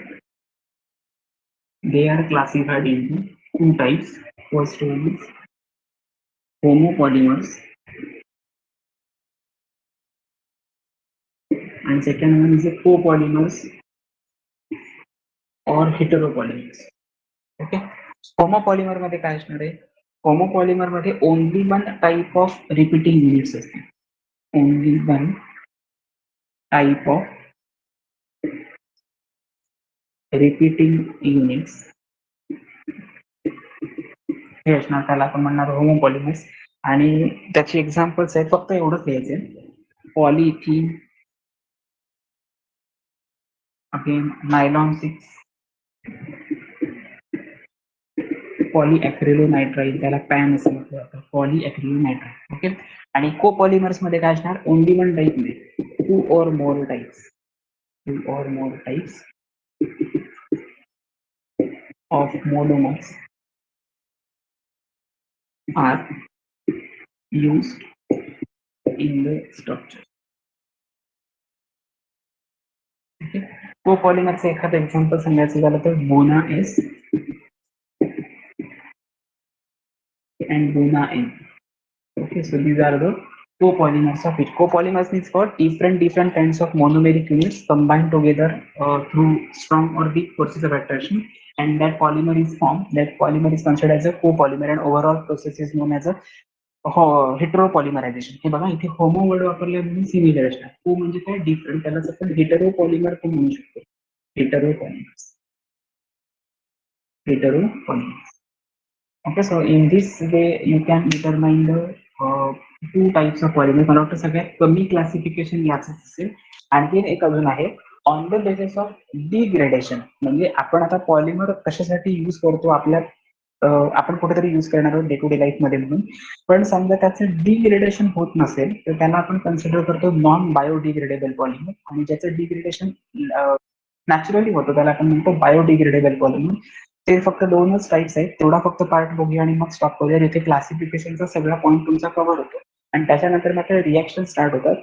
They are classified into two types. First one is homopolymers, and second one is a copolymers or heteropolymers. ओके, homopolymer मध्ये काय असणार आहे? Homopolymer मध्ये only one type of repeating units असतील. Only one type of repeating units हे असणार, त्याला आपण म्हणणार होमोपॉलिमर्स. आणि त्याची एक्झाम्पल्स आहेत, फक्त एवढंच लिहायचे. पॉलिइथिन, अगेन नायलॉन 6, पॉलीॲक्रिलोनायट्राइल, त्याला पॅन असं म्हटलं जातं, पॉलीॲक्रिलोनायट्राइल. ओके, आणि कोपॉलिमर्स मध्ये काय असणार? ओनली वन टाइप नाही, टू और मोर टाइप्स, टू और more types of monomers are used in the structure. Okay. कोपॉलिमरचं एखादं एक्झाम्पल सांगायचं झालं तर बोना S and Buna N. Okay, so these are the copolymers of it. Copolymers means for different kinds of monomeric units combined together through strong or weak forces of attraction, and that polymer is formed. That polymer is considered as a copolymer, and overall process is known as a हेटेरोपॉलिमरायझेशन. हे बघा, इथे homo word वापरले म्हणून similar असणार. को म्हणजे काय? Different. त्यालाच आपण हेटेरोपॉलिमर पण म्हणू शकतो. हेटेरोपॉलिमर्स, हेटेरोपॉलिमर्स. Okay, so in this way you can determine the two types of polymer. मला वाटतं सगळ्यात कमी क्लासिफिकेशन याच असेल. आणखी एक अजून आहे, on the basis of degradation. म्हणजे आपण आता पॉलिमर कशासाठी यूज करतो, आपल्या आपण कुठेतरी यूज करणार आहोत डे टू डे लाईफ मध्ये म्हणून. पण समजा त्याचं डिग्रेडेशन होत नसेल तर त्याला आपण कन्सिडर करतो नॉन बायोडिग्रेडेबल पॉलिमर, आणि ज्याचं डिग्रेडेशन नॅचरली होतं त्याला आपण म्हणतो बायोडिग्रेडेबल पॉलिमर. ते फक्त दोनच टाइप्स आहेत, तेवढा फक्त पार्ट बघूया आणि मग स्टॉप करूया, जिथे क्लासिफिकेशनचा सगळा पॉईंट तुमचा कव्हर होतो. आणि त्याच्यानंतर मात्र रिॲक्शन स्टार्ट होतात.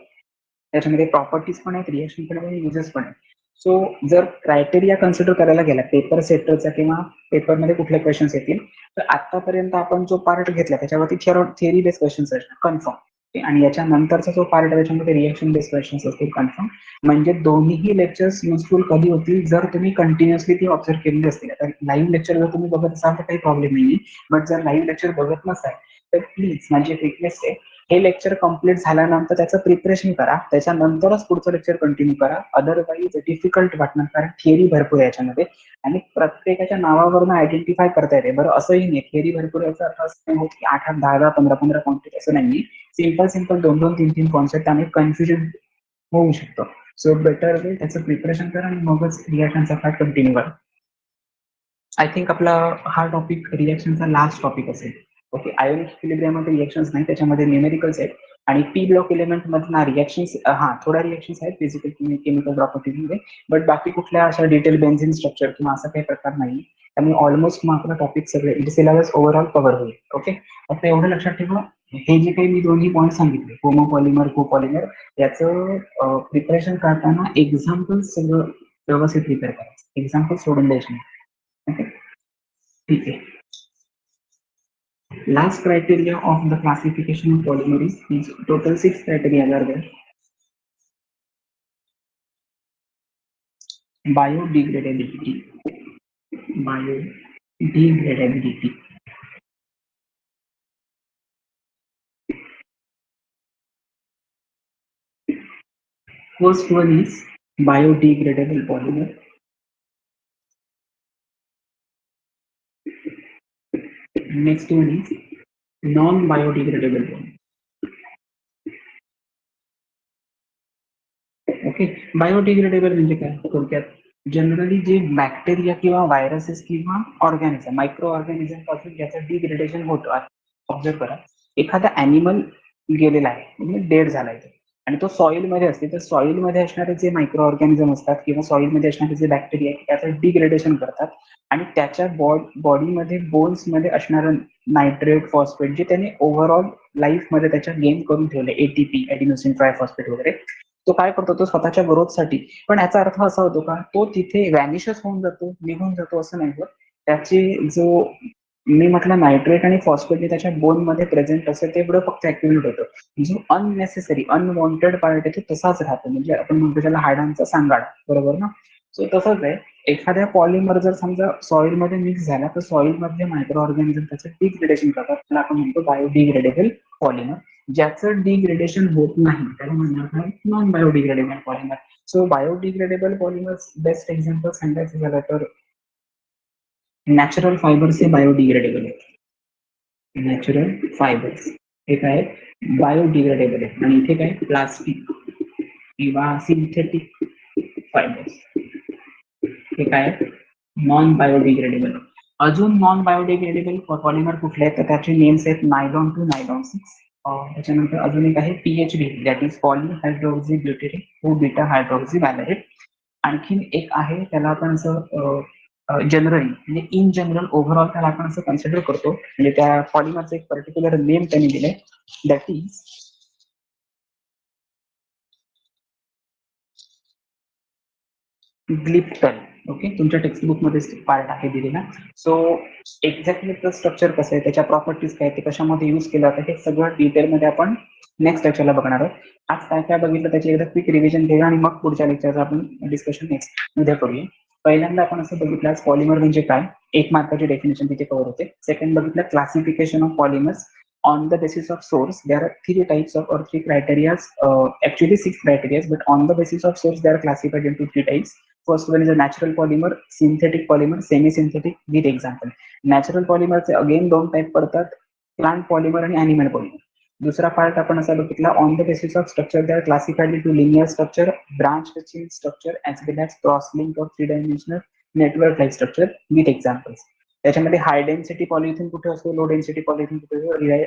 त्याच्यामध्ये प्रॉपर्टीज पण आहेत, रिॲक्शन पण आहे, युजेस पण आहेत. सो जर क्रायटेरिया कन्सिडर करायला गेला पेपर सेटरचा किंवा पेपरमध्ये कुठले क्वेश्चन्स येतील, तर आतापर्यंत आपण जो पार्ट घेतला त्याच्यावरती थिअरी बेस्ड क्वेश्चन्स असणार कन्फर्म. आणि याच्यानंतरचा जो पार्ट आहे त्याच्यामध्ये रिॲक्शन बेस्ड क्वेश्चन्स असतील कन्फर्म. म्हणजे दोन्ही लेक्चर्स युजफुल कधी होतील, जर तुम्ही कंटिन्युअसली ती ऑब्झर्व केलेली असतील. आता लाईव्ह लेक्चर जर तुम्ही बघत असाल तर काही प्रॉब्लेम नाही, बट जर लाईव्ह लेक्चर बघत नसाल तर प्लीज माझी एक रिक्वेस्ट आहे, हे लेक्चर कम्प्लीट झाल्यानंतर त्याचं प्रिपरेशन करा, त्याच्यानंतरच पुढचं लेक्चर कंटिन्यू करा. अदरवाईज डिफिकल्ट वाटणार, कारण थिअरी भरपूर आहे याच्यामध्ये आणि प्रत्येकाच्या नावावरून आयडेंटिफाय करता येते. बरं, असंही नाही थिअरी भरपूर याचा अर्थ असं नाही होत की 8-8, 10-10, 15-15 कॉन्सेप्ट, असं नाही. सिंपल 2-2, 3-3 कॉन्सेप्ट आणि कन्फ्युजन होऊ शकतो. सो बेटर वे त्याचं प्रिपरेशन करा आणि मगच रिॲक्शनचा पार्ट कंटिन्यू करा. आय थिंक आपला हा टॉपिक रिॲक्शनचा लास्ट टॉपिक असेल. ओके, आयोनिक इक्विलिब्रियममध्ये रिॲक्शन्स नाही, त्याच्यामध्ये न्यूमेरिकल्स आहेत. आणि पी ब्लॉक एलिमेंट मधला रिॲक्शन्स, थोड्या रिॲक्शन्स आहेत फिजिकल केमिकल प्रॉपर्टीजमध्ये, बट बाकी कुठल्या अशा डिटेल बेन्झिन स्ट्रक्चर किंवा असा काही प्रकार नाही. त्यामुळे ऑलमोस्ट मग आपला टॉपिक सगळे सिलेबस ओव्हरऑल कव्हर होईल. ओके, फक्त एवढं लक्षात ठेवा, हे जे काही मी दोन्ही पॉईंट सांगितले, होमोपॉलिमर कोपॉलिमर, याचं प्रिपरेशन करताना एक्झाम्पल सगळं व्यवस्थित प्रिपेअर करायचं, एक्झाम्पल सोडून द्यायचे नाही. Okay, ठीक आहे. Last criteria of the classification of polymers is total 6 criteria are there. Biodegradability, biodegradability. First one is biodegradable polymer. Next one is non-biodegradable polymer. Okay, biodegradable म्हणजे काय? थोडक्यात जनरली जे बॅक्टेरिया किंवा व्हायरसेस किंवा ऑर्गॅनिझम, मायक्रो ऑर्गॅनिझम पासून ज्याचं degradation होतं. Observe करा, एखादा ॲनिमल गेलेला आहे म्हणजे डेड झालाय, आणि तो सॉइलमध्ये असते, तर सॉइलमध्ये असणारे जे मायक्रो ऑर्गॅनिझम असतात किंवा सॉइलमध्ये असणारे जे बॅक्टेरिया त्याचं डिग्रेडेशन करतात आणि त्याच्या बॉडीमध्ये बोन्समध्ये असणारं नायट्रेट फॉस्फेट जे त्याने ओव्हरऑल लाईफमध्ये त्याच्या गेन करून ठेवले, एटीपी ॲडिनोसिन ट्रायफॉस्फेट वगैरे, तो काय करतो, तो स्वतःच्या ग्रोथसाठी. पण याचा अर्थ असा होतो का तो तिथे व्हॅनिशच होऊन जातो, निघून जातो, असं नाही होत. त्याची जो मी म्हटलं नायट्रेट आणि फॉस्फेट त्याच्या बोनमध्ये प्रेझेंट असेल तेवढं फक्त ऍक्टिव्हेट होतं. जो अननेसेसरी अनवॉन्टेड पार्ट आहे तो तसाच राहतो, म्हणजे आपण म्हणतो त्याला हाडांचा सांगाडा, बरोबर ना. सो तसंच आहे, एखाद्या पॉलिमर जर समजा सॉइल मध्ये मिक्स झाला तर सॉइल मधले मायक्रो ऑर्गॅनिझम त्याचं डिग्रेडेशन करतात, त्याला आपण म्हणतो बायोडिग्रेडेबल पॉलिमर. ज्याचं डिग्रेडेशन होत नाही त्याला म्हणणार non biodegradable polymer. So biodegradable polymer best example सांगायचं झालं तर नॅचरल फायबर्स हे बायोडिग्रेडेबल आहेत. नॅचरल फायबर्स हे काय बायोडिग्रेडेबल आहे, आणि इथे काय प्लास्टिक किंवा सिंथेटिक फायबर्स हे काय नॉन बायोडिग्रेडेबल. अजून नॉन बायोडिग्रेडेबल पॉलिमर कुठले आहेत तर त्याचे नेम्स आहेत नायलॉन टू नायलॉन 6. त्याच्यानंतर अजून एक आहे PHD, that is polyhydroxy butyric to beta hydroxy valerate. आणखीन एक आहे त्याला आपण असं जनरली म्हणजे इन जनरल ओव्हरऑल त्याला आपण असं कन्सिडर करतो, म्हणजे त्या पॉलिमरचं एक पर्टिक्युलर नेम त्यांनी दिलंय, दॅट इज ग्लिप्टन. ओके, तुमच्या टेक्स्टबुक मध्ये पार्ट आहे दिलेला. सो एक्झॅक्टली त्याचं स्ट्रक्चर कसं आहे, त्याच्या प्रॉपर्टीज काय, ते कशामध्ये युज केलं जातं, हे सगळं डिटेलमध्ये आपण नेक्स्ट लेक्चरला बघणार आहोत. आज काय काय बघितलं त्याची एकदा क्विक रिव्हिजन घेऊया आणि मग पुढच्या लेक्चरचं आपण डिस्कशन नेक्स्ट उद्या करूया. पहिल्यांदा आपण असं बघितलं पॉलिमर म्हणजे काय, एक मार्काची डेफिनेशन तिथे कव्हर होते. सेकंड बघितलं classification of polymers on the basis of source. There are three types of or three criteria, actually six criteria, but on the basis of source they are classified into three types. First one is a natural polymer, synthetic polymer, semi-synthetic. With example, natural polymer चे again दोन type पडतात, plant polymer आणि animal polymer. दुसरा part आपण असा बघितला on the basis of structure they are classified into linear structure, branch touching structure, as well as cross link of three dimensional network like structure. With examples, त्याच्यामध्ये high density polythene कुठे असतो, low density polythene कुठे,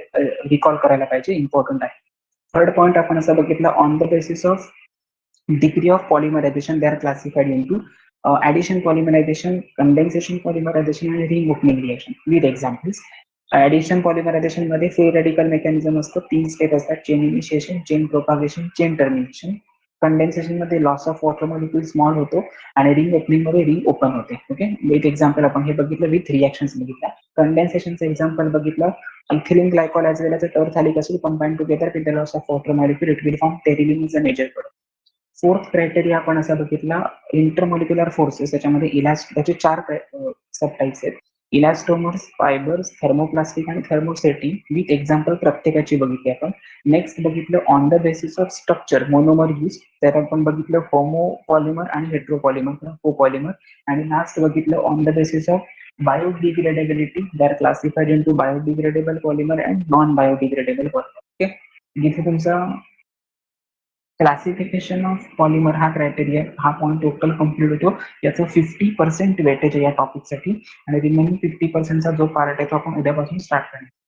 recall करायला पाहिजे, important आहे. Third point आपण असं बघितलं on the basis of degree of polymerization they are classified into addition polymerization, condensation polymerization and ring opening reaction. With examples, addition polymerization मध्ये फ्री रेडिकल मेकॅनिझम असतं, तीन स्टेप असतात, chain initiation, chain propagation, chain termination. Condensation मध्ये loss of water molecule small होतो आणि ring opening मध्ये ring open होते. Okay, with example आपण हे बघितलं, विथ रिएक्शन्स बघितलं. कंडेन्सेशनचं एक्झाम्पल बघितलं, ethylene glycol as well as a terphthallic acid combined together with the loss of water molecule it will form terylene is a major product. Fourth criteria आपण असा बघितला इंटरमोलिक्युलर forces, त्याच्यामध्ये त्याचे चार सब टाइप्स आहेत, इलास्टोमर्स, फायबर्स, थर्मोप्लास्टिक आणि thermosetting. With example प्रत्येकाची बघितली आपण. नेक्स्ट बघितलं on the basis of structure monomer use, त्यात आपण बघितलं होमो पॉलिमर आणि हेट्रोपॉलिमर कोपॉलिमर. आणि लास्ट बघितलं on the basis of biodegradability, they are classified into biodegradable polymer and non biodegradable polymer. Okay, जिथे तुमचा क्लासिफिकेशन ऑफ पॉलिमर हा क्रायटेरिया हा पॉईंट टोटल कम्प्लीट होतो. याचं 50% वेटेज आहे या टॉपिकसाठी, आणि रिमेनिंग 50%चा जो पार्ट आहे तो आपण उद्यापासून स्टार्ट करणार.